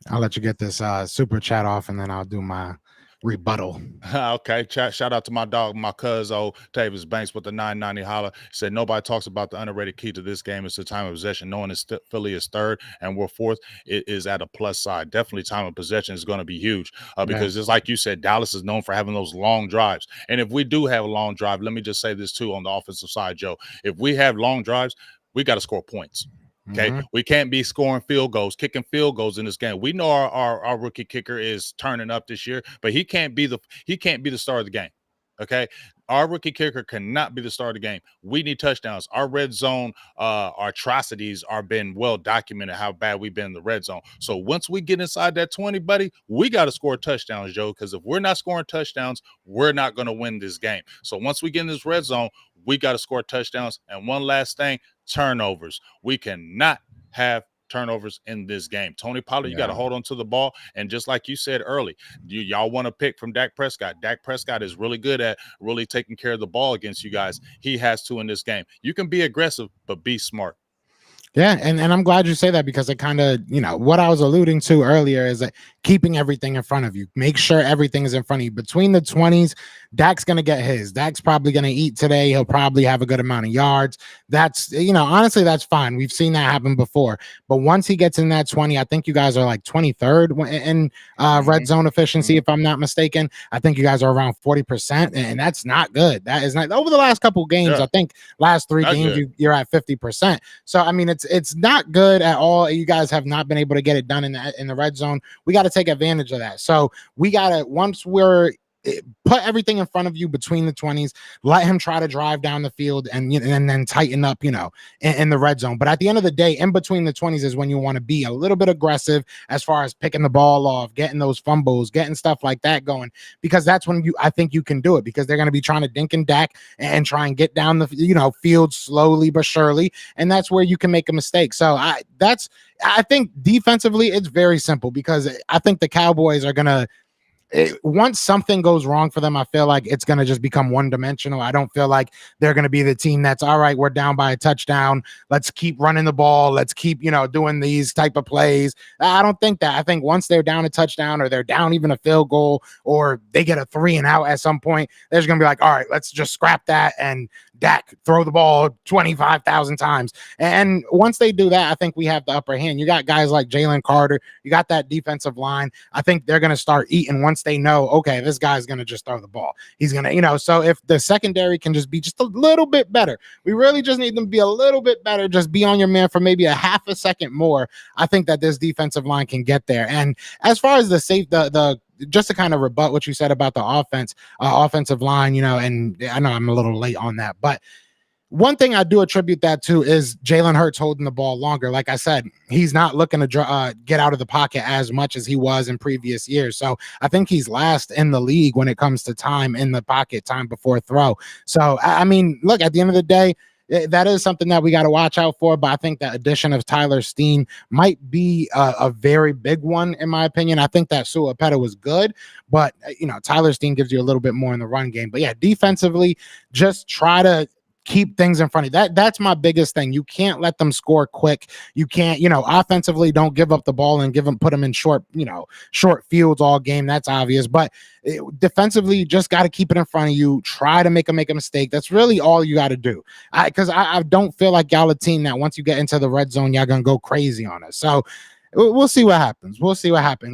I'll let you get this super chat off, and then I'll do my rebuttal. Okay, shout out to my dog, my cousin Tavis Banks with the 990 holler. Said nobody talks about the underrated key to this game. It's the time of possession. Knowing Philly is third and we're fourth, it is at a plus side. Definitely time of possession is going to be huge because just like you said, Dallas is known for having those long drives. And if we do have a long drive, let me just say this too on the offensive side, Joe. If we have long drives, we got to score points. Okay, we can't be scoring field goals, kicking field goals in this game. We know our rookie kicker is turning up this year, but he can't be the star of the game. Okay, our rookie kicker cannot be the star of the game. We need touchdowns. Our red zone atrocities are been well documented how bad we've been in the red zone. So once we get inside that 20, buddy, we got to score touchdowns, Joe. Because if we're not scoring touchdowns, we're not going to win this game. So once we get in this red zone, we got to score touchdowns. And one last thing, turnovers. We cannot have turnovers in this game. Tony Pollard, you got to hold on to the ball. And just like you said early, y'all want to pick from Dak Prescott. Dak Prescott is really good at really taking care of the ball against you guys. He has to in this game. You can be aggressive, but be smart. Yeah, and I'm glad you say that because it kind of, what I was alluding to earlier is that keeping everything in front of you. Make sure everything is in front of you. Between the 20s, Dak's going to get his. Dak's probably going to eat today. He'll probably have a good amount of yards. That's, honestly, that's fine. We've seen that happen before. But once he gets in that 20, I think you guys are like 23rd in red zone efficiency, if I'm not mistaken. I think you guys are around 40%, and that's not good. That is not. Over the last couple of games, I think last 3 games, you're at 50%. So, I mean, it's not good at all. You guys have not been able to get it done in the red zone. We got to take advantage of that. So we got to, once we're put everything in front of you between the 20s. Let him try to drive down the field and then tighten up, in the red zone. But at the end of the day, in between the 20s is when you want to be a little bit aggressive as far as picking the ball off, getting those fumbles, getting stuff like that going, because that's when I think you can do it, because they're going to be trying to dink and dack and try and get down the field slowly but surely, and that's where you can make a mistake. So I think defensively it's very simple, because I think the Cowboys are gonna, once something goes wrong for them, I feel like it's going to just become one dimensional. I don't feel like they're going to be the team that's all right, we're down by a touchdown, let's keep running the ball, let's keep, doing these type of plays. I don't think that. I think once they're down a touchdown, or they're down even a field goal, or they get a 3 and out at some point, there's going to be like, all right, let's just scrap that and Dak throw the ball 25,000 times. And once they do that, I think we have the upper hand. You got guys like Jalen Carter, you got that defensive line. I think they're going to start eating once they know, okay, this guy's going to just throw the ball. He's going to, so if the secondary can just be just a little bit better, we really just need them to be a little bit better, just be on your man for maybe a half a second more. I think that this defensive line can get there. And as far as the just to kind of rebut what you said about the offensive line, and I know I'm a little late on that, but one thing I do attribute that to is Jalen Hurts holding the ball longer. Like I said, he's not looking to get out of the pocket as much as he was in previous years. So I think he's last in the league when it comes to time in the pocket, time before throw. So, I mean, look, at the end of the day, that is something that we got to watch out for. But I think the addition of Tyler Steen might be a very big one, in my opinion. I think that Suapeta was good, but, Tyler Steen gives you a little bit more in the run game. But yeah, defensively, just try to keep things in front of you. That's my biggest thing. You can't let them score quick. You can't, offensively, don't give up the ball and put them in short fields all game. That's obvious. But defensively, you just got to keep it in front of you. Try to make a mistake. That's really all you got to do. Because I don't feel like y'all a team that once you get into the red zone, y'all gonna go crazy on us. So we'll see what happens.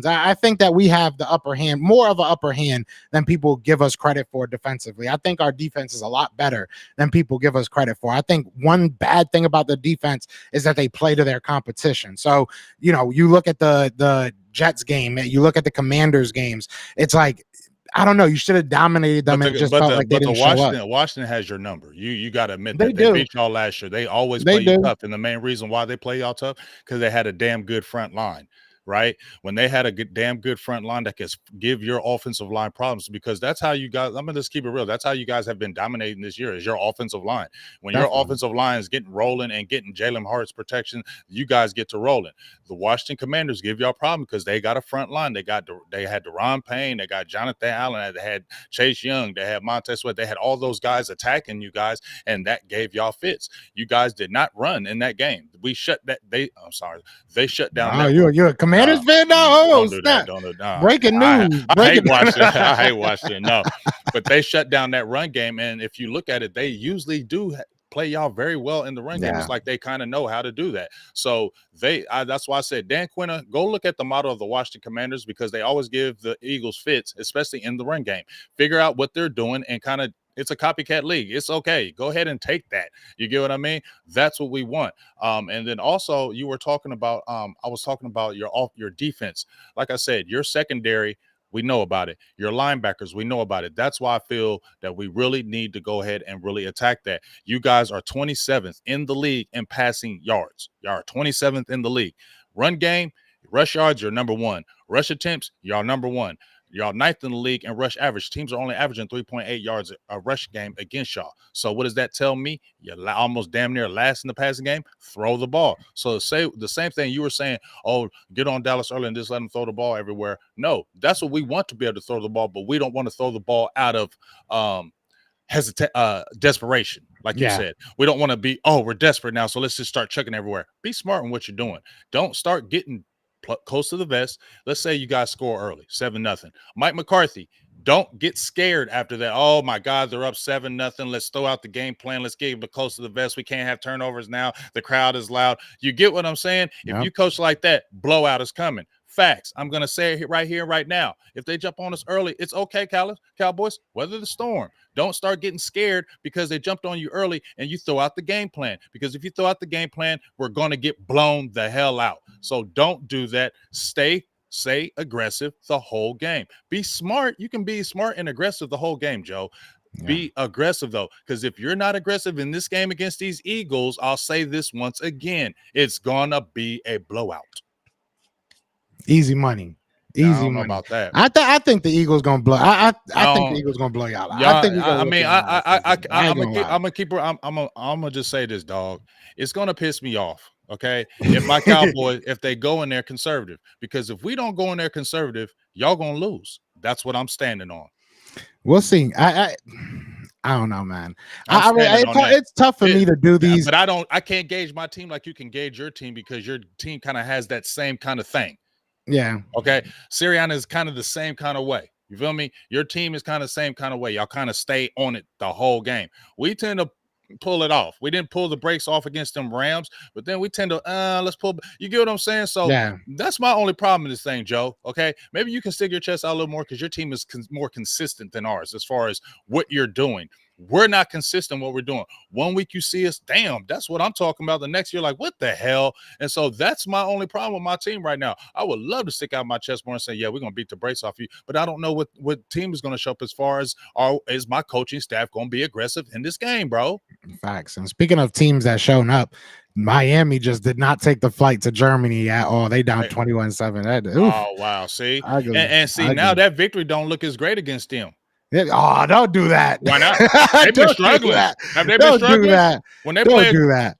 I think that we have the upper hand, more of an upper hand than people give us credit for defensively. I think our defense is a lot better than people give us credit for. I think one bad thing about the defense is that they play to their competition. So, you look at the Jets game, you look at the Commanders games, it's like, I don't know. You should have dominated them, and just felt like they didn't show up. Washington has your number. You got to admit They that do. they beat y'all last year. They always play you tough, and the main reason why they play y'all tough because they had a damn good front line. Right? When they had a damn good front line that can give your offensive line problems, because that's how you guys, I'm going to just keep it real. That's how you guys have been dominating this year, is your offensive line. When your offensive line is getting rolling and getting Jalen Hurts protection, you guys get to rolling. The Washington Commanders give y'all a problem because they got a front line. They had Deron Payne, they got Jonathan Allen, they had Chase Young, they had Montez Sweat, they had all those guys attacking you guys, and that gave y'all fits. You guys did not run in that game. They shut down that. You're a Commanders fan now? Don't do that. Don't do that. Breaking news. I hate watching it. I hate watching it. No, but they shut down that run game. And if you look at it, they usually do play y'all very well in the run game. It's like they kind of know how to do that. So that's why I said, Dan Quinn, go look at the model of the Washington Commanders, because they always give the Eagles fits, especially in the run game. Figure out what they're doing and kind of, it's a copycat league. It's okay. Go ahead and take that. You get what I mean? That's what we want. And then also you were talking about, I was talking about your defense. Like I said, your secondary, we know about it. Your linebackers, we know about it. That's why I feel that we really need to go ahead and really attack that. You guys are 27th in the league in passing yards. You are 27th in the league. Run game, rush yards, you're number one. Rush attempts, y'all number one. Y'all ninth in the league in rush average. Teams are only averaging 3.8 yards a rush game against y'all. So what does that tell me? You're almost damn near last in the passing game. Throw the ball. So say the same thing you were saying, oh, get on Dallas early and just let them throw the ball everywhere. No, that's what we want, to be able to throw the ball, but we don't want to throw the ball out of desperation. Like you said, we don't want to be, we're desperate now, so let's just start chucking everywhere. Be smart in what you're doing. Don't start getting close to the vest. Let's say you guys score early, 7-0. Mike McCarthy, don't get scared after that. Oh my God, they're up 7-0. Let's throw out the game plan. Let's get close to the vest. We can't have turnovers now. The crowd is loud. You get what I'm saying? Yep. If you coach like that, blowout is coming. Facts. I'm going to say it right here, right now. If they jump on us early, it's okay, Cowboys. Weather the storm. Don't start getting scared because they jumped on you early and you throw out the game plan. Because if you throw out the game plan, we're going to get blown the hell out. So don't do that. Stay Stay aggressive the whole game. Be smart. You can be smart and aggressive the whole game, Joe. Yeah. Be aggressive, though, because if you're not aggressive in this game against these Eagles, I'll say this once again, it's going to be a blowout. Easy money. I Easy don't know money. about that. I think the Eagles gonna blow. I think the Eagles gonna blow y'all out. I think I'm gonna just say this, dog. It's gonna piss me off. Okay, if my Cowboys, if they go in there conservative, because if we don't go in there conservative, y'all gonna lose. That's what I'm standing on. We'll see. I don't know, man. It's tough for me to do these, but I can't gauge my team like you can gauge your team, because your team kind of has that same kind of thing. Yeah. Okay. Sirianni is kind of the same kind of way. You feel me? Your team is kind of the same kind of way. Y'all kind of stay on it the whole game. We tend to pull it off. We didn't pull the brakes off against them Rams, but then we tend to let's pull. You get what I'm saying? So that's my only problem in this thing, Joe. Okay, maybe you can stick your chest out a little more, because your team is more consistent than ours as far as what you're doing. We're not consistent what we're doing. One week you see us, damn, that's what I'm talking about. The next year, like, what the hell? And so that's my only problem with my team right now. I would love to stick out my chest more and say, yeah, we're going to beat the brakes off you. But I don't know what team is going to show up as far as is my coaching staff going to be aggressive in this game, bro? Facts. And speaking of teams that shown up, Miami just did not take the flight to Germany at all. They down 21-7. Oh, wow. See? And see, now that victory don't look as great against them. Oh, don't do that. Why not? They've been struggling. Have they been struggling? Do that. When they don't do that.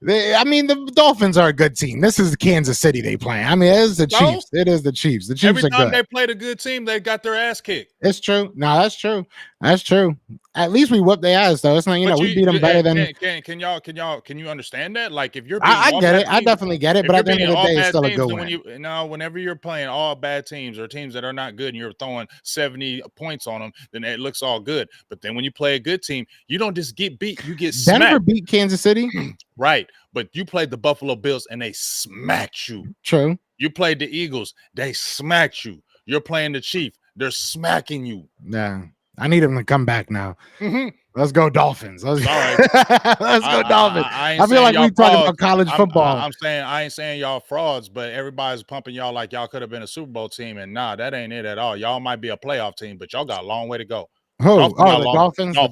The Dolphins are a good team. This is Kansas City they play. I mean, it is the Chiefs. It is the Chiefs. The Chiefs every are time good. They played a good team, they got their ass kicked. It's true. No, that's true. That's true. At least we whooped their ass, though. It's not, we beat them better than. Can you understand that? Like, if you're, I get it. I definitely get it. But at the end of the day, it's still a good win. Whenever you're playing all bad teams or teams that are not good, and you're throwing 70 points on them, then it looks all good. But then when you play a good team, you don't just get beat. You get smacked. Denver beat Kansas City, right? But you played the Buffalo Bills and they smacked you. True. You played the Eagles, they smacked you. You're playing the Chiefs, they're smacking you. Yeah, I need them to come back now. Mm-hmm. Let's go Dolphins. Let's go Dolphins. I feel like we talking about college football. I'm saying I ain't saying y'all frauds, but everybody's pumping y'all like y'all could have been a Super Bowl team, and nah, that ain't it at all. Y'all might be a playoff team, but y'all got a long way to go. The Dolphins. I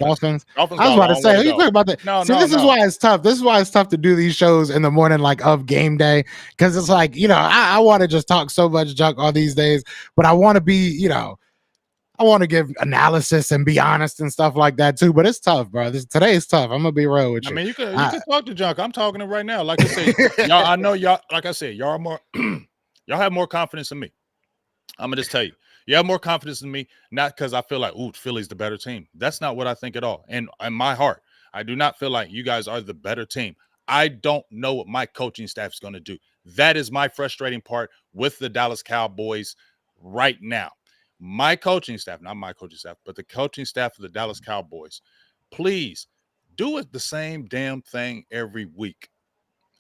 was about to say, you talking about that? This is why it's tough. This is why it's tough to do these shows in the morning, like of game day, because it's like, I want to just talk so much junk all these days, but I want to be, I want to give analysis and be honest and stuff like that too. But it's tough, bro. Today is tough. I'm gonna be real with you. I mean, you can talk to junk. I'm talking it right now. Like I said, y'all. I know y'all. Like I said, y'all are more. Y'all have more confidence in me. I'm gonna just tell you. You have more confidence in me, not because I feel like, ooh, Philly's the better team. That's not what I think at all. And in my heart, I do not feel like you guys are the better team. I don't know what my coaching staff is going to do. That is my frustrating part with the Dallas Cowboys right now. My coaching staff, not my coaching staff, but the coaching staff of the Dallas Cowboys, please do it the same damn thing every week.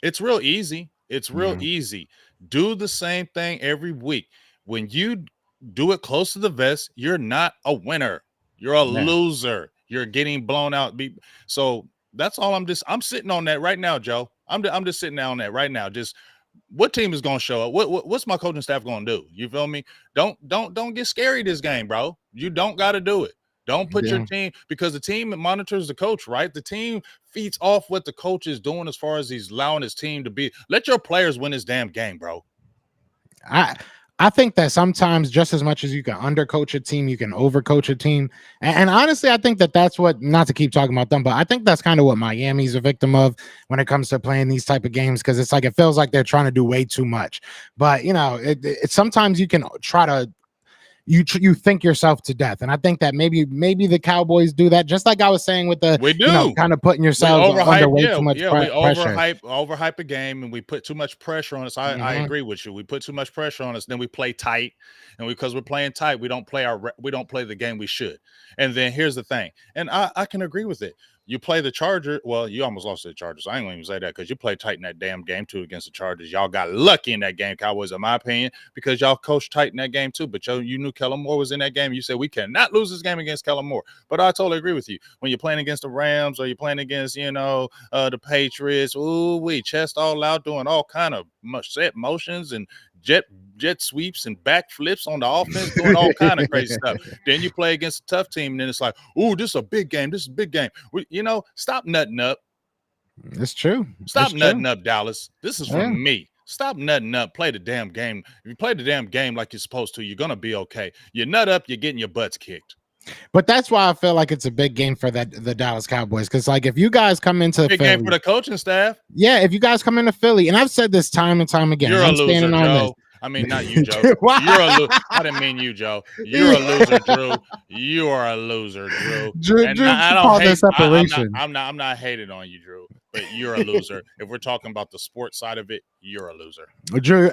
It's real easy. It's real easy. Do the same thing every week. When you do it close to the vest, you're not a winner. You're a loser. You're getting blown out. So that's all. I'm sitting on that right now, Joe. I'm just sitting down on that right now. Just what team is going to show up? What's my coaching staff going to do? You feel me? Don't get scary this game, bro. You don't got to do it. Don't put your team, because the team monitors the coach, right? The team feeds off what the coach is doing as far as he's allowing his team to be. Let your players win this damn game, bro. I think that sometimes, just as much as you can undercoach a team, you can overcoach a team. And honestly, I think that that's what, not to keep talking about them, but I think that's kind of what Miami's a victim of when it comes to playing these type of games, because it's like it feels like they're trying to do way too much. But, it sometimes you can try to, you think yourself to death. And I think that maybe the Cowboys do that, just like I was saying with the, kind of putting yourself under way too much pressure. We overhype a game, and we put too much pressure on us. I agree with you. We put too much pressure on us. Then we play tight, and because we're playing tight, we don't play the game we should. And then here's the thing, and I can agree with it. You play the Chargers. Well, you almost lost to the Chargers. I ain't going to even say that, because you played tight in that damn game too against the Chargers. Y'all got lucky in that game, Cowboys, in my opinion, because y'all coached tight in that game too. But you knew Kellen Moore was in that game. You said we cannot lose this game against Kellen Moore. But I totally agree with you. When you're playing against the Rams, or you're playing against, the Patriots, ooh, we chest all out, doing all kind of set motions and jet sweeps and backflips on the offense, doing all kind of crazy stuff. Then you play against a tough team, and then it's like, "Ooh, this is a big game. This is a big game." Stop nutting up. It's true. Stop It's nutting true. up, Dallas. This is Yeah. from me. Stop nutting up. Play the damn game. If you play the damn game like you're supposed to, you're gonna be okay. You nut up, you're getting your butts kicked. But that's why I feel like it's a big game for the Dallas Cowboys. Because like if you guys come into Big Philly, game for the coaching staff. yeah, if you guys come into Philly, and I've said this time and time again, You're I'm a loser, standing on this. Joe. I mean, not you, Joe. You're a loser. I didn't mean you, Joe. You're a loser, Drew. You are a loser, Drew. Drew, I don't call hate. that separation. I'm not hating on you, Drew. But you're a loser. If we're talking about the sports side of it, you're a loser. Drew,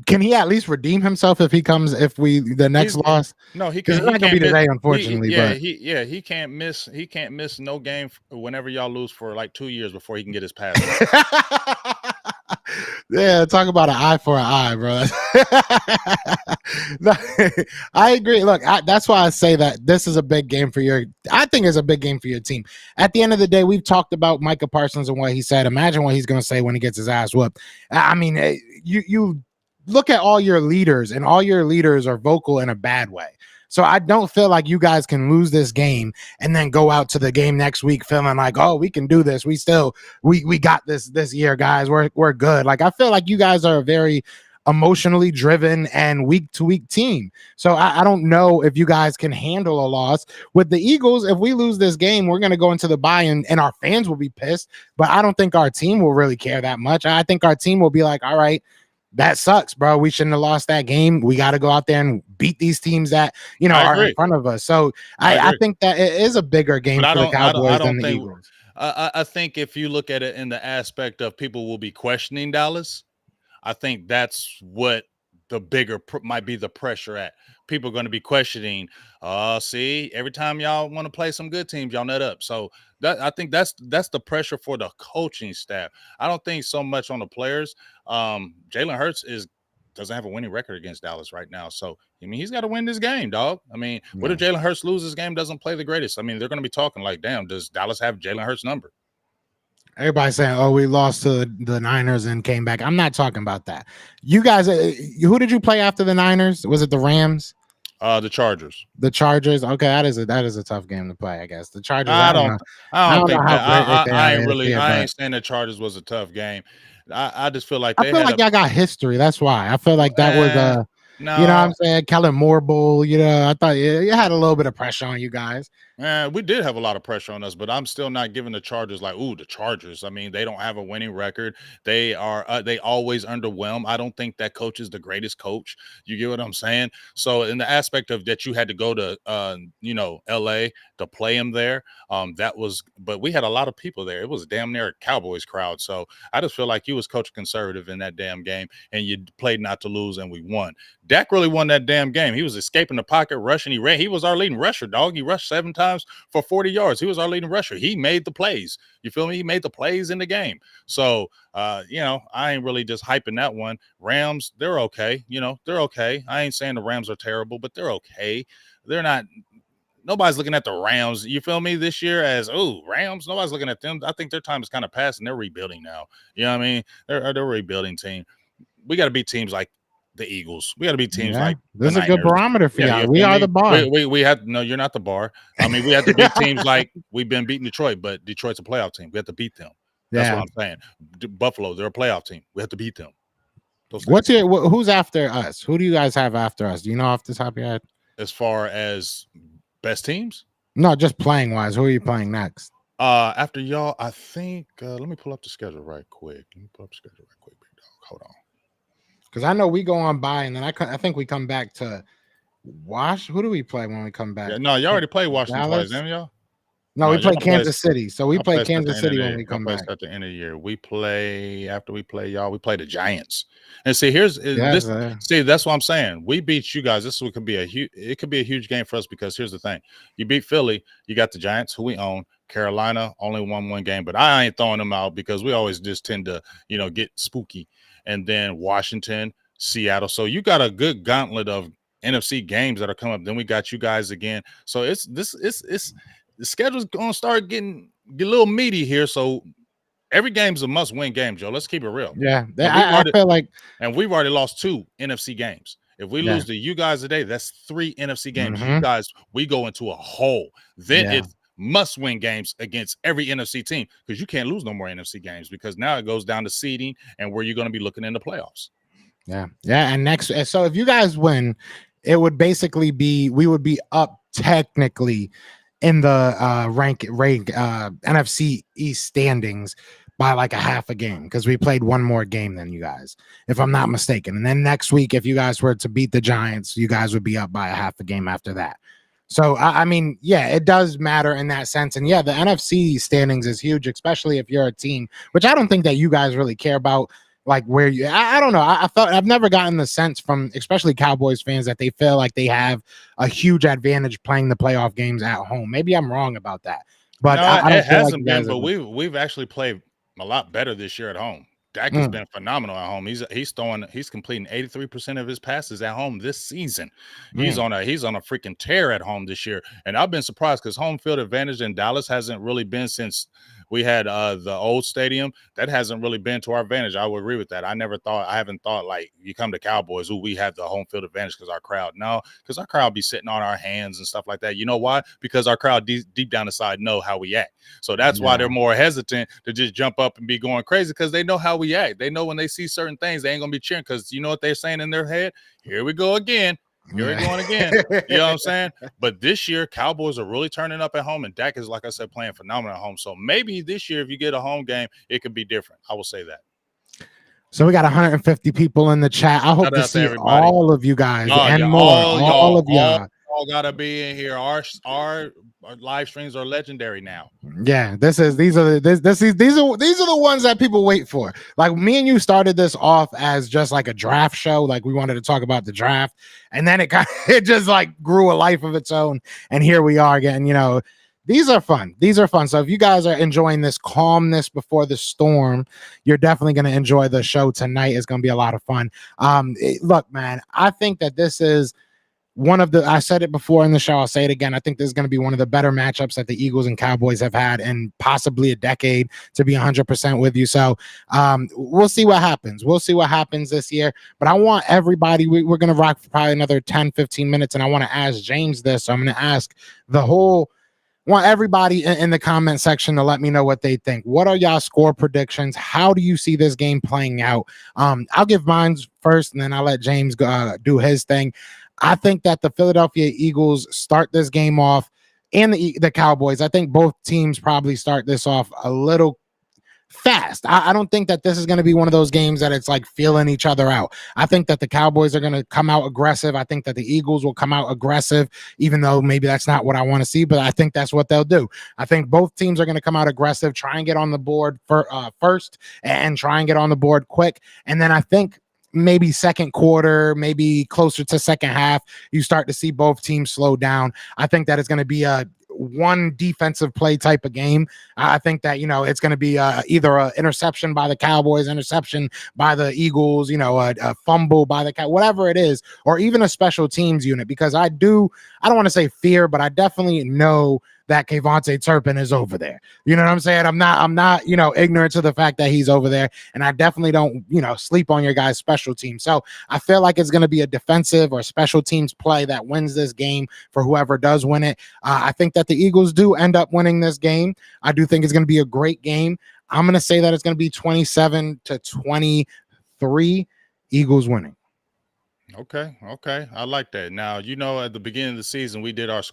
can he at least redeem himself if the next loss? No, he can't. It's not gonna be today, unfortunately. He can't miss. He can't miss no game whenever y'all lose for like 2 years before he can get his pass. Yeah, talk about an eye for an eye, bro. No, I agree. Look, that's why I say that this is a big game for I think it's a big game for your team. At the end of the day, we've talked about Micah Parsons and what he said. Imagine what he's going to say when he gets his ass whooped. I mean, you look at all your leaders, and all your leaders are vocal in a bad way. So I don't feel like you guys can lose this game and then go out to the game next week feeling like, oh, we can do this. We got this year, guys. We're good. Like I feel like you guys are a very emotionally driven and week to week team. So I don't know if you guys can handle a loss with the Eagles. If we lose this game, we're going to go into the bye and our fans will be pissed, but I don't think our team will really care that much. I think our team will be like, all right, that sucks, bro. We shouldn't have lost that game. We got to go out there and beat these teams that, are in front of us. So I think that it is a bigger game for the Cowboys than the Eagles. I think if you look at it in the aspect of people will be questioning Dallas, I think that's what the bigger might be the pressure at. People are going to be questioning, see, every time y'all want to play some good teams, y'all nut up. So I think that's the pressure for the coaching staff. I don't think so much on the players. Jalen Hurts doesn't have a winning record against Dallas right now. So, I mean, he's got to win this game, dog. I mean, what if Jalen Hurts loses this game, doesn't play the greatest? I mean, they're going to be talking like, damn, does Dallas have Jalen Hurts' number? Everybody's saying, oh, we lost to the Niners and came back. I'm not talking about that. You guys, who did you play after the Niners? Was it the Rams? The Chargers. The Chargers. Okay, that is a tough game to play, I guess. The Chargers. I don't think that. I ain't saying the Chargers was a tough game. I just feel like I feel like y'all got history. That's why I feel like that was no. You know what I'm saying? Kellen Moore Bowl, I thought you had a little bit of pressure on you guys. We did have a lot of pressure on us, but I'm still not giving the Chargers like, ooh, the Chargers. I mean, they don't have a winning record. They are they always underwhelm. I don't think that coach is the greatest coach. You get what I'm saying? So in the aspect of that you had to go to LA to play him there, but we had a lot of people there. It was damn near a Cowboys crowd. So I just feel like you was coaching conservative in that damn game, and you played not to lose, and we won. Dak really won that damn game. He was escaping the pocket, rushing. He ran. He was our leading rusher, dog. He rushed 7 times for 40 yards. He was our leading rusher. He made the plays. You feel me? He made the plays in the game. So, I ain't really just hyping that one. Rams, they're okay. They're okay. I ain't saying the Rams are terrible, but they're okay. They're not. Nobody's looking at the Rams. You feel me? This year as Rams. Nobody's looking at them. I think their time is kind of past, and they're rebuilding now. You know what I mean? They're a rebuilding team. We got to beat teams like the Eagles. We got to be teams like this is a good barometer for y'all. We are the bar. We have no. You're not the bar. I mean, we have to beat teams like we've been beating Detroit, but Detroit's a playoff team. We have to beat them. That's what I'm saying. Buffalo, they're a playoff team. We have to beat them. Who's after us? Who do you guys have after us? Do you know off the top of your head? As far as best teams? No, just playing wise. Who are you playing next? After y'all, I think. Let me pull up the schedule right quick. Big dog. Hold on. Because I know we go on by, and then I think we come back to Wash. Who do we play when we come back? Yeah, no, you already played Washington twice, didn't y'all? No, we play Kansas City. So we play Kansas City when we come back. At the end of the year, we play after we play y'all. We play the Giants. And see, See, that's what I'm saying. We beat you guys. This could be a huge game for us because here's the thing: you beat Philly, you got the Giants, who we own. Carolina only won 1 game, but I ain't throwing them out because we always just tend to, get spooky. And then Washington, Seattle. So you got a good gauntlet of NFC games that are coming up. Then we got you guys again. So it's the schedule's gonna start getting a little meaty here. So every game's a must-win game, Joe. Let's keep it real. Yeah, And we've I already feel like we've already lost 2 NFC games. If we yeah, lose to you guys today, that's 3 NFC games. You mhm, guys, we go into a hole. Then yeah. it's must-win games against every NFC team because you can't lose no more NFC games because now it goes down to seeding and where you're going to be looking in the playoffs. Yeah. Yeah. And next, so if you guys win, it would basically be we would be up technically in the rank NFC East standings by like a half a game because we played one more game than you guys, if I'm not mistaken. And then next week, if you guys were to beat the Giants, you guys would be up by a half a game after that. So I mean, yeah, it does matter in that sense. And yeah, the NFC standings is huge, especially if you're a team, which I don't think that you guys really care about like where you I don't know. I thought I've never gotten the sense from especially Cowboys fans that they feel like they have a huge advantage playing the playoff games at home. Maybe I'm wrong about that, but No, I it don't feel like you hasn't been, guys but have we've actually played a lot better this year at home. Dak has mm, been phenomenal at home. He's completing 83% of his passes at home this season. mm, He's on a freaking tear at home this year. And I've been surprised because home field advantage in Dallas hasn't really been since we had the old stadium. That hasn't really been to our advantage. I would agree with that. I haven't thought like you come to Cowboys, we have the home field advantage because our crowd. No, because our crowd be sitting on our hands and stuff like that. You know why? Because our crowd deep down inside know how we act. So that's why yeah. they're more hesitant to just jump up and be going crazy because they know how we act. They know when they see certain things, they ain't gonna be cheering because you know what they're saying in their head? Here we go again. Here we going again. You know what I'm saying? But this year, Cowboys are really turning up at home, and Dak is, like I said, playing phenomenal at home. So maybe this year, if you get a home game, it could be different. I will say that. So we got 150 people in the chat. I hope Shout to out to see everybody. all of you guys Oh, and yeah, more. All of y'all. all gotta be in here. Our live streams are legendary now. Yeah, these are the ones that people wait for. Like me and you started this off as just like a draft show, like we wanted to talk about the draft, and then it it just like grew a life of its own, and here we are again. You know, these are fun. These are fun. So if you guys are enjoying this calmness before the storm, you're definitely going to enjoy the show tonight. It's going to be a lot of fun. Look, man, I think that this is one of the I said it before in the show, I'll say it again. I think this is going to be one of the better matchups that the Eagles and Cowboys have had in possibly a decade, to be 100% with you. So we'll see what happens. We'll see what happens this year. But I want everybody, we're going to rock for probably another 10, 15 minutes. And I want to ask James this. So I'm going to ask want everybody in the comment section to let me know what they think. What are y'all score predictions? How do you see this game playing out? I'll give mine first, and then I'll let James do his thing. I think that the Philadelphia Eagles start this game off, and the Cowboys. I think both teams probably start this off a little fast. I don't think that this is going to be one of those games that it's like feeling each other out. I think that the Cowboys are going to come out aggressive. I think that the Eagles will come out aggressive, even though maybe that's not what I want to see, but I think that's what they'll do. I think both teams are going to come out aggressive, try and get on the board first and try and get on the board quick. And then I think maybe second quarter, maybe closer to second half, you start to see both teams slow down. I think that it's going to be a one defensive play type of game. I think that, it's going to be either an interception by the Cowboys, interception by the Eagles, a fumble by the whatever it is, or even a special teams unit, because I don't want to say fear, but I definitely know that Kayvontae Turpin is over there. You know what I'm saying? I'm not, ignorant to the fact that he's over there. And I definitely don't, sleep on your guys' special team. So I feel like it's going to be a defensive or special teams play that wins this game for whoever does win it. I think that the Eagles do end up winning this game. I do think it's going to be a great game. I'm going to say that it's going to be 27-23, Eagles winning. Okay. I like that. Now, at the beginning of the season, we did our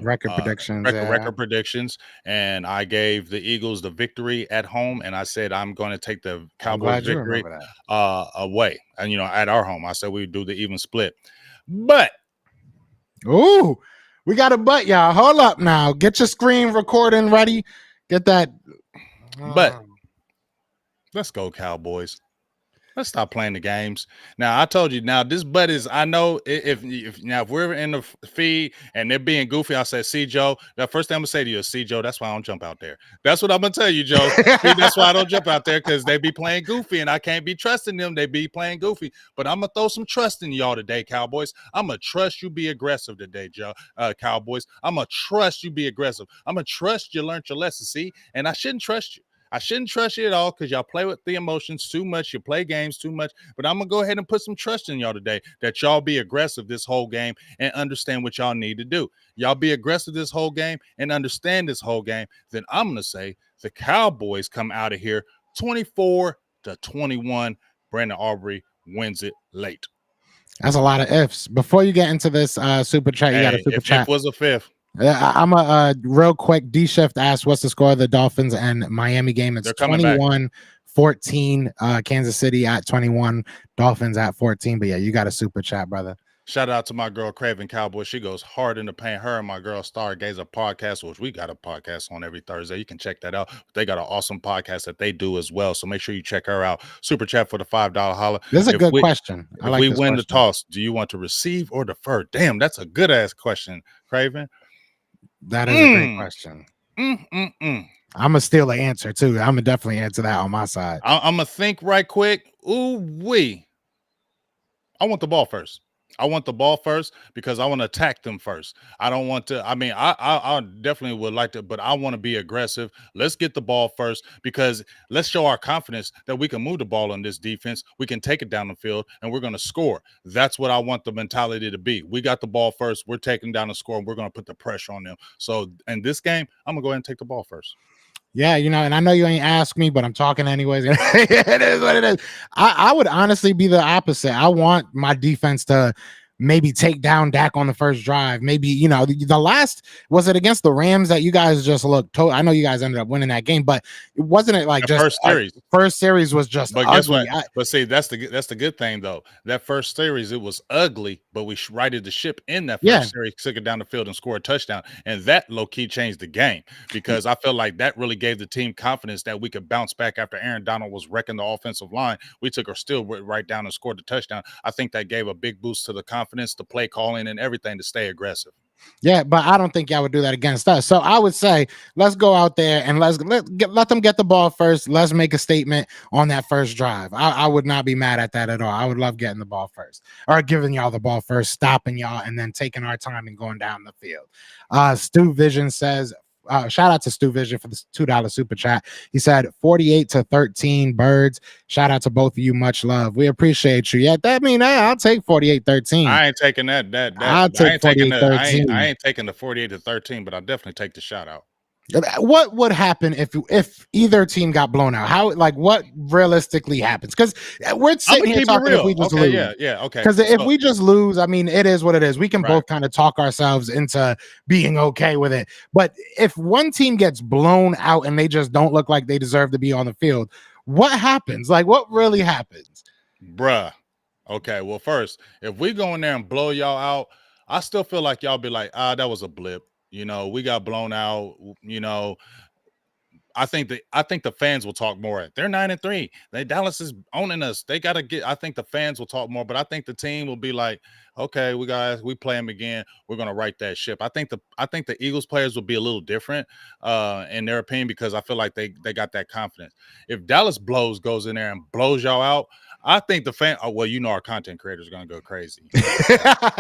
Record predictions. record predictions, and I gave the Eagles the victory at home, and I said I'm going to take the Cowboys victory away, and at our home. I said we would do the even split, but ooh, we got a but, y'all. Hold up now. Get your screen recording ready. Get that. But let's go, Cowboys. Let's stop playing the games. Now, I told you. Now, this but is. I know if we're in the feed and they're being goofy, I'll say, "See, Joe." The first thing I'm gonna say to you is, "See, Joe." That's why I don't jump out there. That's what I'm gonna tell you, Joe. See, that's why I don't jump out there, because they be playing goofy, and I can't be trusting them. They be playing goofy. But I'm gonna throw some trust in y'all today, Cowboys. I'm gonna trust you be aggressive today, Joe. Cowboys. I'm gonna trust you be aggressive. I'm gonna trust you learned your lesson. See, and I shouldn't trust you. I shouldn't trust you at all because y'all play with the emotions too much. You play games too much. But I'm going to go ahead and put some trust in y'all today that y'all be aggressive this whole game and understand what y'all need to do. Y'all be aggressive this whole game and understand this whole game. Then I'm going to say the Cowboys come out of here 24-21. Brandon Aubrey wins it late. That's a lot of ifs. Before you get into this super chat, you got a super if chat. If was a fifth. I'm a real quick. D Shift asked, what's the score of the Dolphins and Miami game? It's 21-14. Kansas City at 21, Dolphins at 14. But yeah, you got a super chat, brother. Shout out to my girl Craven Cowboy. She goes hard in the paint. Her and my girl Stargazer podcast, which we got a podcast on every Thursday. You can check that out. They got an awesome podcast that they do as well. So make sure you check her out. Super chat for the $5 holla. This is a good question. If we win the toss, do you want to receive or defer? Damn, that's a good ass question, Craven. That is a great question. I'm gonna steal an answer too. I'm gonna definitely answer that on my side. I'm gonna think right quick. I want the ball first. I want the ball first because I want to attack them first. I don't want to. I mean, I definitely would like to, but I want to be aggressive. Let's get the ball first because let's show our confidence that we can move the ball on this defense. We can take it down the field and we're going to score. That's what I want the mentality to be. We got the ball first. We're taking down the score and we're going to put the pressure on them. So in this game, I'm going to go ahead and take the ball first. Yeah, you know, and I know you ain't asked me, but I'm talking anyways. It is what it is. I would honestly be the opposite. I want my defense to maybe take down Dak on the first drive. Maybe, you know, the last, was it against the Rams that you guys just looked, I know you guys ended up winning that game, but wasn't it like the just first series was just but ugly. Guess what? But see, that's the good thing though. That first series, it was ugly, but we righted the ship in that first series, took it down the field and scored a touchdown. And that low-key changed the game because I felt like that really gave the team confidence that we could bounce back after Aaron Donald was wrecking the offensive line. We took her still right down and scored the touchdown. I think that gave a big boost to the confidence, the play calling, and everything to stay aggressive. Yeah, but I don't think y'all would do that against us. So I would say let's go out there and let them get the ball first. Let's make a statement on that first drive. I would not be mad at that at all. I would love getting the ball first or giving y'all the ball first, stopping y'all, and then taking our time and going down the field. Stu Vision says, shout out to Stu Vision for the $2 super chat. He said 48-13 Birds. Shout out to both of you. Much love. We appreciate you. Yeah, that mean I'll take 48-13. I ain't taking that. I'll take 48-13. I ain't taking the 48-13, but I'll definitely take the shout out. What would happen if either team got blown out? How, like, what realistically happens? Because we're sitting here talking if we just lose. Yeah, okay. Because if we just lose, I mean, it is what it is. We can both kind of talk ourselves into being okay with it. But if one team gets blown out and they just don't look like they deserve to be on the field, what happens? Like, what really happens? Bruh. Okay, well, first, if we go in there and blow y'all out, I still feel like y'all be like, that was a blip. You know, we got blown out. You know, I think the fans will talk more. They're 9-3. Dallas is owning us. They got to get. I think the fans will talk more, but I think the team will be like, okay, we play them again. We're gonna right that ship. I think the Eagles players will be a little different in their opinion because I feel like they got that confidence. If Dallas goes in there and blows y'all out, I think the fan. Oh, well, you know our content creators are gonna go crazy.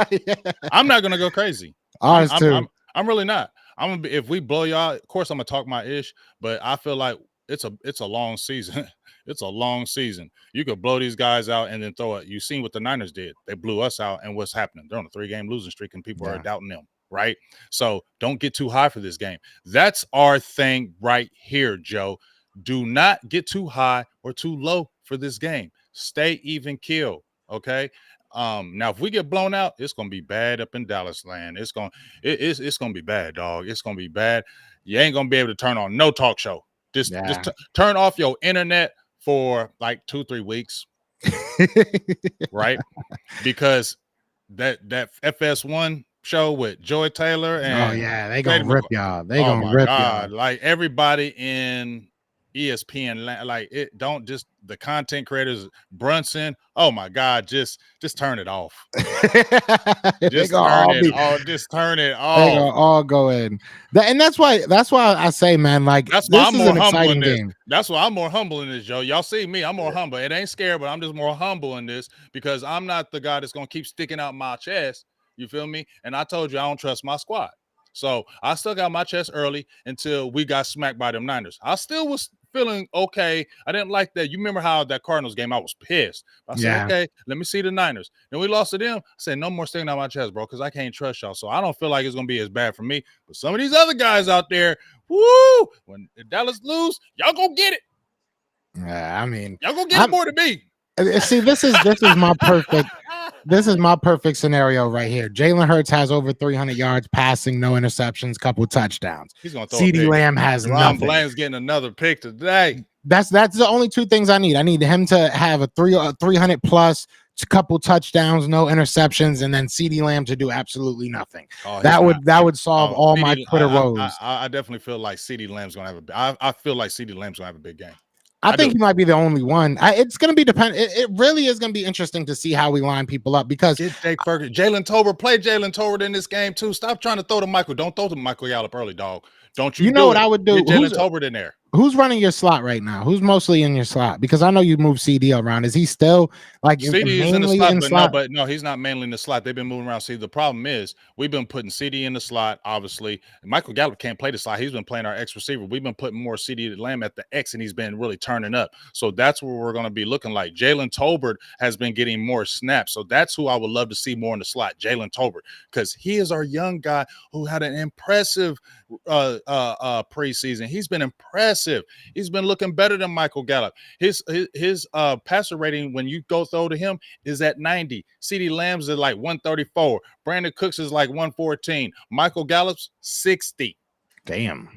Yeah. I'm not gonna go crazy. Ours too. I'm really not. I'm gonna be, if we blow y'all, of course I'm gonna talk my ish, but I feel like it's a long season. It's a long season. You could blow these guys out and then throw it. You seen what the Niners did. They blew us out, and what's happening? They're on a 3-game losing streak, and people are doubting them, right? So don't get too high for this game. That's our thing right here, Joe. Do not get too high or too low for this game. Stay even keel, okay? Now if we get blown out, it's gonna be bad up in Dallas land. It's gonna be bad, dog. It's gonna be bad. You ain't gonna be able to turn on no talk show. Just turn off your internet for like 2-3 weeks, right? Because that FS1 show with Joy Taylor and they gonna rip y'all. They gonna rip y'all. Like everybody in ESPN, like it. Don't just the content creators, Brunson. Oh my God, just turn it off. Just turn it off. They gonna all go in. And that's why I say, man, like that's why I'm more humble in this. That's why I'm more humble in this, Joe. Y'all see me, I'm more humble. It ain't scary, but I'm just more humble in this because I'm not the guy that's gonna keep sticking out my chest. You feel me? And I told you I don't trust my squad. So I still got my chest early until we got smacked by them Niners. I still was feeling okay. I didn't like that. You remember how that Cardinals game, I was pissed. I said, okay, let me see the Niners. Then we lost to them. I said, no more sticking out my chest, bro, because I can't trust y'all. So I don't feel like it's going to be as bad for me. But some of these other guys out there, woo, when Dallas lose, y'all go get it. Yeah, I mean, y'all go get it more than me. See, this is my perfect. This is my perfect scenario right here. Jalen Hurts has over 300 yards passing, no interceptions, couple touchdowns. He's going to throw CeeDee Lamb has nothing. Blaine's getting another pick today. That's the only two things I need. I need him to have a 300 plus, couple touchdowns, no interceptions, and then CeeDee Lamb to do absolutely nothing. That would solve all my Twitter woes. I definitely feel like CeeDee Lamb's going to have I feel like CeeDee Lamb's going to have a big game. I think he might be the only one. It's going to be dependent. It really is going to be interesting to see how we line people up because Jalen Tolbert, play Jalen Tolbert in this game too. Stop trying to throw to Michael. Don't throw to Michael Gallup early, dog. Don't you? You know what I would do? Get Jalen Tolbert in there. Who's running your slot right now? Who's mostly in your slot? Because I know you moved CD around. Is he still like CD mainly in the slot? No, he's not mainly in the slot. They've been moving around. See, the problem is we've been putting CD in the slot, obviously. Michael Gallup can't play the slot. He's been playing our X receiver. We've been putting more CD Lamb at the X, and he's been really turning up. So that's where we're going to be looking like. Jalen Tolbert has been getting more snaps. So that's who I would love to see more in the slot, Jalen Tolbert, because he is our young guy who had an impressive preseason. He's been impressive. He's been looking better than Michael Gallup. His passer rating when you go throw to him is at 90. CeeDee Lamb's is like 134. Brandon Cooks is like 114. Michael Gallup's 60. Damn.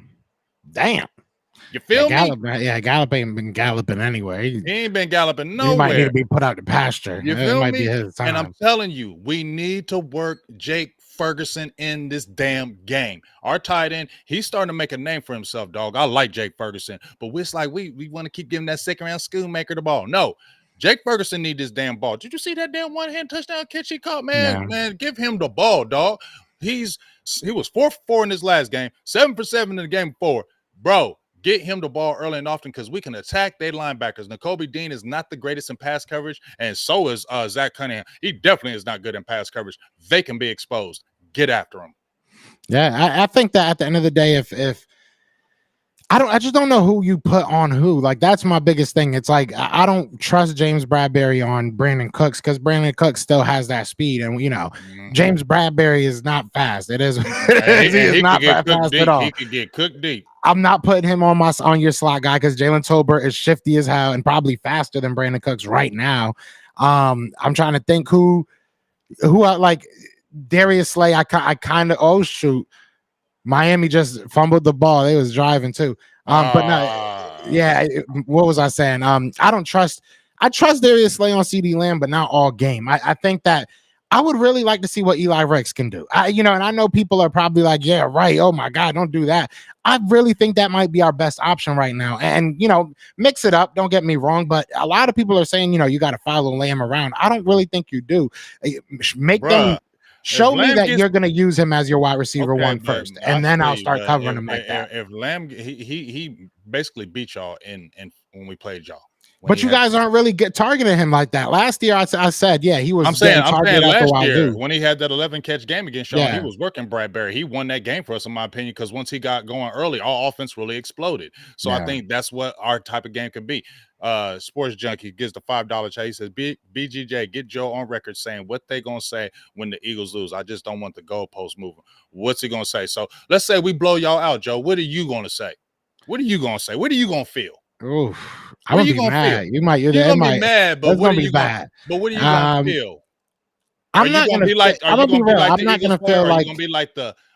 You feel me? Gallup ain't been galloping anywhere. He ain't been galloping nowhere. He might need to be put out to pasture. You feel might me? Be his time. And I'm telling you, we need to work Jake Ferguson in this damn game. Our tight end, he's starting to make a name for himself, dog. I like Jake Ferguson, but it's like we want to keep giving that second round Schoonmaker the ball. No, Jake Ferguson need this damn ball. Did you see that damn one-hand touchdown catch he caught, man? Yeah. Man, give him the ball, dog. He was 4 for 4 in his last game, 7 for 7 in the game before. Bro, get him the ball early and often because we can attack their linebackers. N'Kobe Dean is not the greatest in pass coverage, and so is Zach Cunningham. He definitely is not good in pass coverage. They can be exposed. Get after him. Yeah, I think that at the end of the day, if I just don't know who you put on who. Like that's my biggest thing. It's like I don't trust James Bradbury on Brandon Cooks because Brandon Cooks still has that speed, and James Bradbury is not fast. It is. He is not fast at all. He could get cooked deep. I'm not putting him on your slot guy because Jalen Tolbert is shifty as hell and probably faster than Brandon Cooks right now. I'm trying to think who I like. Darius Slay, I kind of shoot. Miami just fumbled the ball. They was driving too. But no, yeah. What was I saying? I trust Darius Slay on CeeDee Lamb, but not all game. I think that I would really like to see what Eli Ricks can do. And I know people are probably like, yeah, right. Oh my God, don't do that. I really think that might be our best option right now. And mix it up. Don't get me wrong, but a lot of people are saying, you got to follow Lamb around. I don't really think you do. Make them. Show me that you're going to use him as your wide receiver one first, and then I'll start covering him like that. If Lamb, he basically beat y'all in when we played y'all. But you guys aren't really targeting him like that. Last year, I said, yeah, he was. I'm saying last year when he had that 11 catch game against y'all, he was working Bradbury. He won that game for us, in my opinion, because once he got going early, our offense really exploded. So I think that's what our type of game could be. Sports Junkie gives the $5 chat. He says, BGJ, get Joe on record saying what they gonna say when the Eagles lose. I just don't want the goalpost moving. What's he gonna say? So let's say we blow y'all out, Joe. What are you gonna say? What are you gonna say? What are you gonna feel? Ooh, I'm gonna be mad. You're gonna be mad, but what are you gonna feel? I'm not gonna be like. I'm gonna be real. I'm not gonna feel like.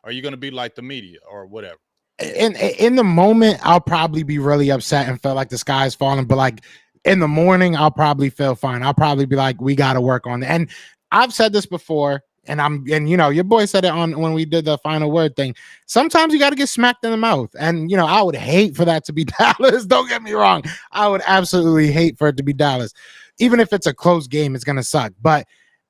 Are you gonna be like the media or whatever? In the moment, I'll probably be really upset and feel like the sky is falling. But like in the morning, I'll probably feel fine. I'll probably be like, we got to work on it. And I've said this before, and your boy said it on when we did the final word thing. Sometimes you got to get smacked in the mouth. And I would hate for that to be Dallas. Don't get me wrong. I would absolutely hate for it to be Dallas. Even if it's a close game, it's gonna suck. But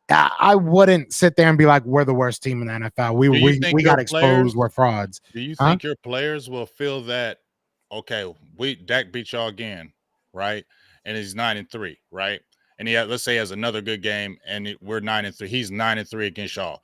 I wouldn't sit there and be like, we're the worst team in the NFL. We got exposed. We're frauds. Do you think your players will feel that, okay, Dak beat y'all again, right? And he's 9-3, right? And let's say he has another good game and we're 9-3. He's 9-3 against y'all.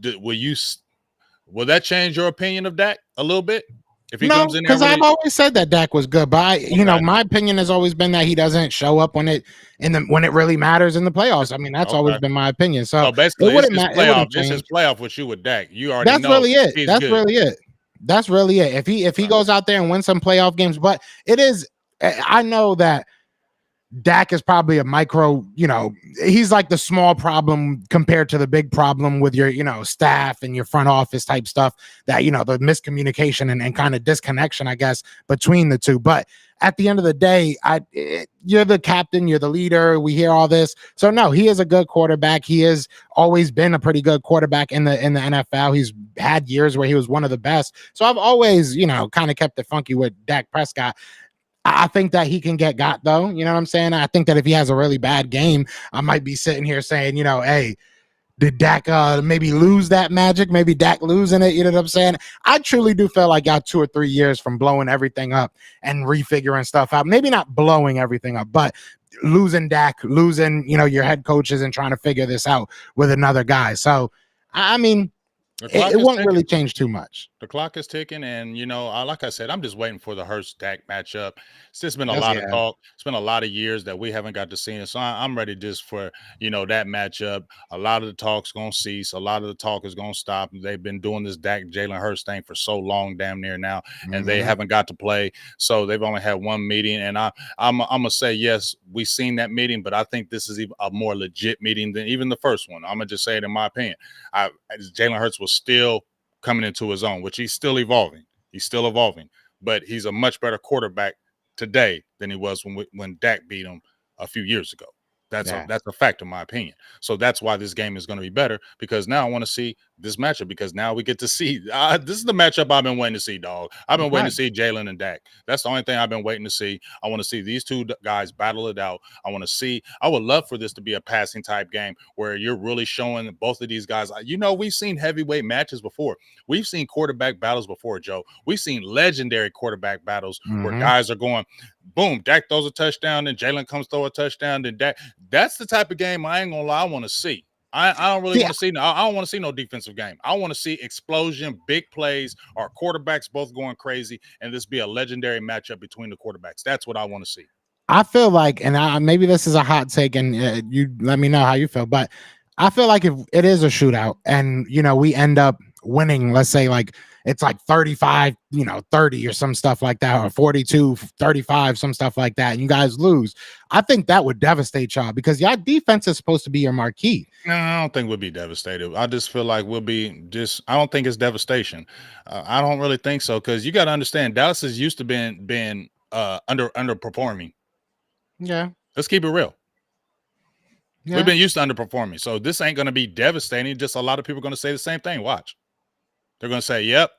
Will that change your opinion of Dak a little bit? If he No, comes in there because I've really always said that Dak was good, but okay, my opinion has always been that he doesn't show up when it really matters in the playoffs. it's I mean, that's always okay. been my opinion. So So it basically, wouldn't matter. It wouldn't it's his change. playoff with you with Dak. You already That's know really it. he's That's good. really it. That's really it. If he Okay. goes out there and wins some playoff games, but it is. I know that Dak is probably a micro, he's like the small problem compared to the big problem with your, staff and your front office type stuff that, the miscommunication and kind of disconnection, I guess, between the two. But at the end of the day, you're the captain, you're the leader. We hear all this. So no, he is a good quarterback. He has always been a pretty good quarterback in the NFL. He's had years where he was one of the best. So I've always, kind of kept it funky with Dak Prescott. I think that he can get got though. You know what I'm saying? I think that if he has a really bad game, I might be sitting here saying, hey, did Dak maybe lose that magic? Maybe Dak losing it. You know what I'm saying? I truly do feel like y'all 2 or 3 years from blowing everything up and refiguring stuff out. Maybe not blowing everything up, but losing Dak, losing, your head coaches and trying to figure this out with another guy. So, I mean, The it, clock it is won't ticking. really change too much. The clock is ticking, and like I said, I'm just waiting for the Hurst Dak matchup. It's just been a That's lot of yeah. talk. It's been a lot of years that we haven't got to see it. So I'm ready just for that matchup. A lot of the talk's gonna cease. A lot of the talk is gonna stop. They've been doing this Dak Jalen Hurst thing for so long, damn near now, and they Mhm. haven't got to play. So they've only had one meeting, and I'm gonna say yes, we've seen that meeting, but I think this is a more legit meeting than even the first one. I'm gonna just say it in my opinion. Jalen Hurts was still coming into his own, which he's still evolving. He's still evolving, but he's a much better quarterback today than he was when Dak beat him a few years ago. Yeah. That's a fact in my opinion. So that's why this game is going to be better because now I want to see this matchup because now we get to see this is the matchup I've been waiting to see, dog. I've been waiting Right. to see Jalen and Dak. That's the only thing I've been waiting to see. I want to see these two guys battle it out. I would love for this to be a passing type game where you're really showing both of these guys. We've seen heavyweight matches before. We've seen quarterback battles before, Joe. We've seen legendary quarterback battles where Mhm. guys are going, boom, Dak throws a touchdown, then Jalen comes throw a touchdown, then Dak. That's the type of game I ain't gonna lie, I want to see. I don't really want to see. I don't want to see no defensive game. I want to see explosion, big plays, our quarterbacks both going crazy, and this be a legendary matchup between the quarterbacks. That's what I want to see. I feel like, and maybe this is a hot take, and you let me know how you feel, but I feel like if it is a shootout and, we end up winning, let's say like it's like 35, 30 or some stuff like that, or 42-35, some stuff like that, and you guys lose, I think that would devastate y'all because y'all defense is supposed to be your marquee. No, I don't think we'll be devastated. I just feel like we'll be I don't think it's devastation. I don't really think so because you got to understand Dallas is used to being underperforming. Yeah. Let's keep it real. Yeah. We've been used to underperforming. So this ain't going to be devastating. Just a lot of people are going to say the same thing. Watch. They're going to say, yep,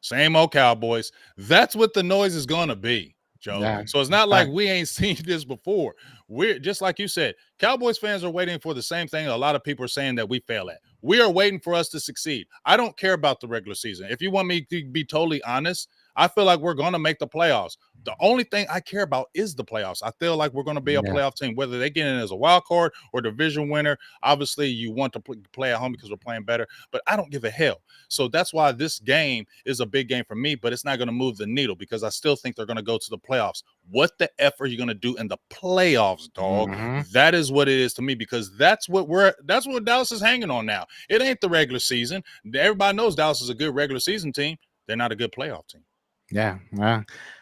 same old Cowboys. That's what the noise is going to be, Joe. Yeah. So it's not like we ain't seen this before. We're just like you said, Cowboys fans are waiting for the same thing a lot of people are saying that we fail at. We are waiting for us to succeed. I don't care about the regular season. If you want me to be totally honest, I feel like we're going to make the playoffs. The only thing I care about is the playoffs. I feel like we're going to be a playoff team, whether they get in as a wild card or division winner. Obviously, you want to play at home because we're playing better, but I don't give a hell. So that's why this game is a big game for me, but it's not going to move the needle because I still think they're going to go to the playoffs. What the F are you going to do in the playoffs, dog? Mhm. That is what it is to me because that's what Dallas is hanging on now. It ain't the regular season. Everybody knows Dallas is a good regular season team. They're not a good playoff team. Yeah.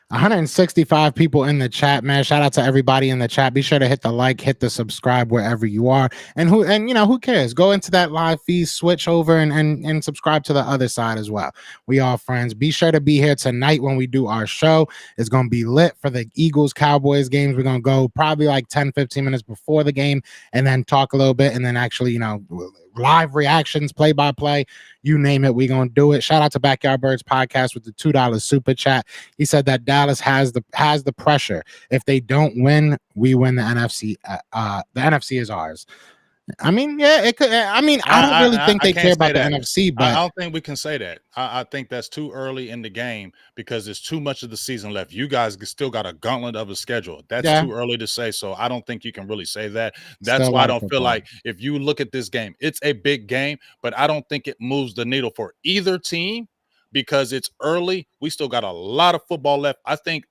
165 people in the chat, man. Shout out to everybody in the chat. Be sure to hit the like, hit the subscribe wherever you are. And who cares? Go into that live feed, switch over and subscribe to the other side as well. We all friends. Be sure to be here tonight when we do our show. It's going to be lit for the Eagles Cowboys games. We're going to go probably like 10-15 minutes before the game and then talk a little bit and then actually, live reactions, play by play, you name it, we're gonna do it. Shout out to Backyard Birds podcast with the $2 super chat. He said that Dallas has the pressure. If they don't win, we win the NFC. The NFC is ours. I mean, yeah, it could. I mean, I don't really think I they care can't say about the that. NFC, I but don't think we can say that. I think that's too early in the game because there's too much of the season left. You guys still got a gauntlet of a schedule. That's yeah, too early to say. So I don't think you can really say that. still That's a why I lot of don't feel football. like if you look at this game, it's a big game, but I don't think it moves the needle for either team. because it's early. We still got a lot of football left. I think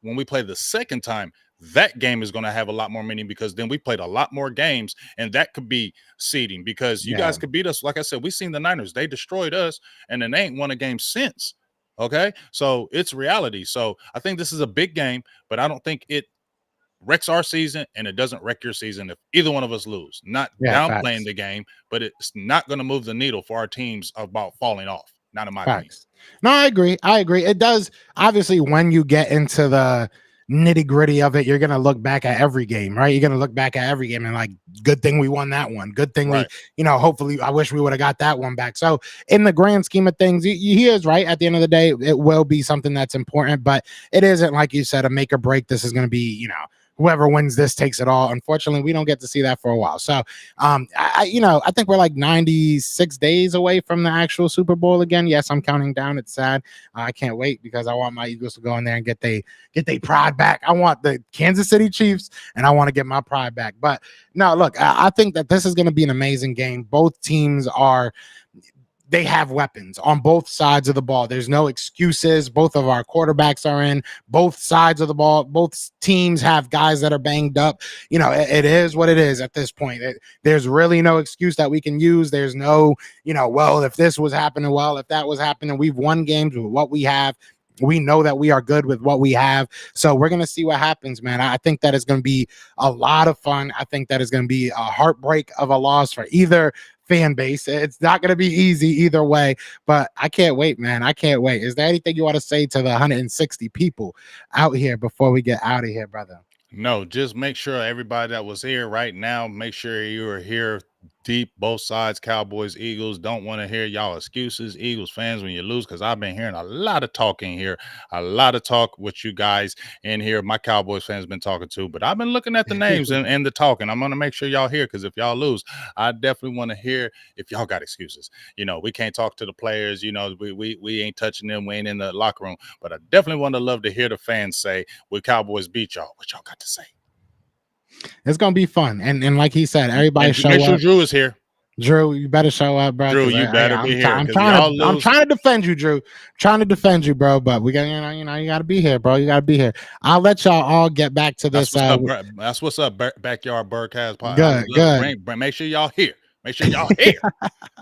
when we play the second time, that game is going to have a lot more meaning because then we played a lot more games, and that could be seeding because you guys could beat us. Like I said, we seen the Niners. They destroyed us, and then they ain't won a game since. Okay? So it's reality. So I think this is a big game, but I don't think it wrecks our season and it doesn't wreck your season if either one of us lose. Not downplaying the game, but it's not going to move the needle for our teams about falling off. Not in my opinion. No, I agree. It does. Obviously, when you get into the nitty gritty of it, you're going to look back at every game, right? You're going to look back at every game and like, good thing we won that one. Good thing we, hopefully I wish we would have got that one back. So in the grand scheme of things, he is right. At the end of the day, it will be something that's important, but it isn't, like you said, a make or break. This is going to be, whoever wins this takes it all. Unfortunately, we don't get to see that for a while. So, I think we're like 96 days away from the actual Super Bowl again. Yes, I'm counting down. It's sad. I can't wait because I want my Eagles to go in there and get they pride back. I want the Kansas City Chiefs, and I want to get my pride back. But no, look, I think that this is going to be an amazing game. Both teams they have weapons on both sides of the ball. There's no excuses. Both of our quarterbacks are in both sides of the ball. Both teams have guys that are banged up. It is what it is at this point. There's really no excuse that we can use. There's no, well, if this was happening, well, if that was happening, we've won games with what we have. We know that we are good with what we have. So we're going to see what happens, man. I think that is going to be a lot of fun. I think that is going to be a heartbreak of a loss for either fan base. It's not going to be easy either way, but I can't wait, man. I can't wait. Is there anything you want to say to the 160 people out here before we get out of here, brother? No, just make sure everybody that was here right now, make sure you are here deep, both sides, Cowboys, Eagles. Don't want to hear y'all excuses, Eagles fans, when you lose, because I've been hearing a lot of talking here, a lot of talk with you guys in here. My Cowboys fans been talking too, but I've been looking at the names and the talking. I'm going to make sure y'all hear, because if y'all lose, I definitely want to hear if y'all got excuses. We can't talk to the players. We ain't touching them. We ain't in the locker room, but I definitely want to love to hear the fans say, "We Cowboys beat y'all." What y'all got to say? It's gonna be fun, and like he said, everybody show up. Drew is here. Drew, you better show up, bro. Drew, you better be here. I'm trying to defend you, Drew. Trying to defend you, bro. But we got, you got to be here, bro. You got to be here. I'll let y'all all get back to this. That's what's up, Backyard Birdcast podcast. Good. Make sure y'all here. Make sure y'all here.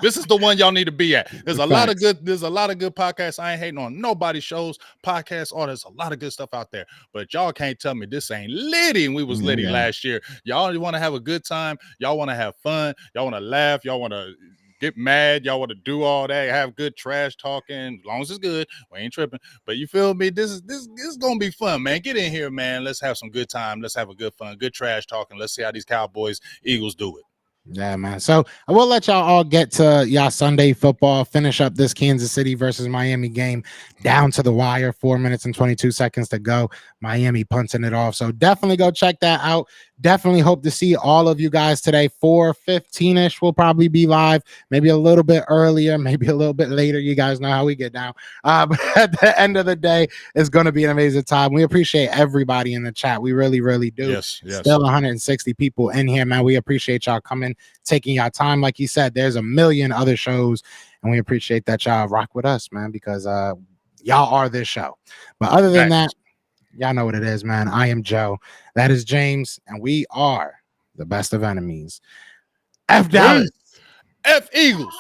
This is the one y'all need to be at. There's a lot of good podcasts. I ain't hating on nobody's shows, podcasts. There's a lot of good stuff out there. But y'all can't tell me this ain't litty, and we was litty last year. Y'all want to have a good time. Y'all want to have fun. Y'all want to laugh. Y'all want to get mad. Y'all want to do all that. Have good trash talking. As long as it's good, we ain't tripping. But you feel me? This is gonna be fun, man. Get in here, man. Let's have some good time. Let's have a good fun, good trash talking. Let's see how these Cowboys, Eagles do it. Yeah, man. So I will let y'all all get to y'all Sunday football, finish up this Kansas City versus Miami game down to the wire. 4 minutes and 22 seconds to go. Miami punting it off. So definitely go check that out. Definitely hope to see all of you guys today. 4:15-ish will probably be live. Maybe a little bit earlier, maybe a little bit later. You guys know how we get down. But at the end of the day, it's going to be an amazing time. We appreciate everybody in the chat. We really, really do. Yes. Still 160 people in here, man. We appreciate y'all coming, taking y'all time. Like you said, there's a million other shows, and we appreciate that y'all rock with us, man, because y'all are this show. But other than that, y'all know what it is, man. I am Joe. That is James, and we are the best of enemies. F Dallas. F Eagles.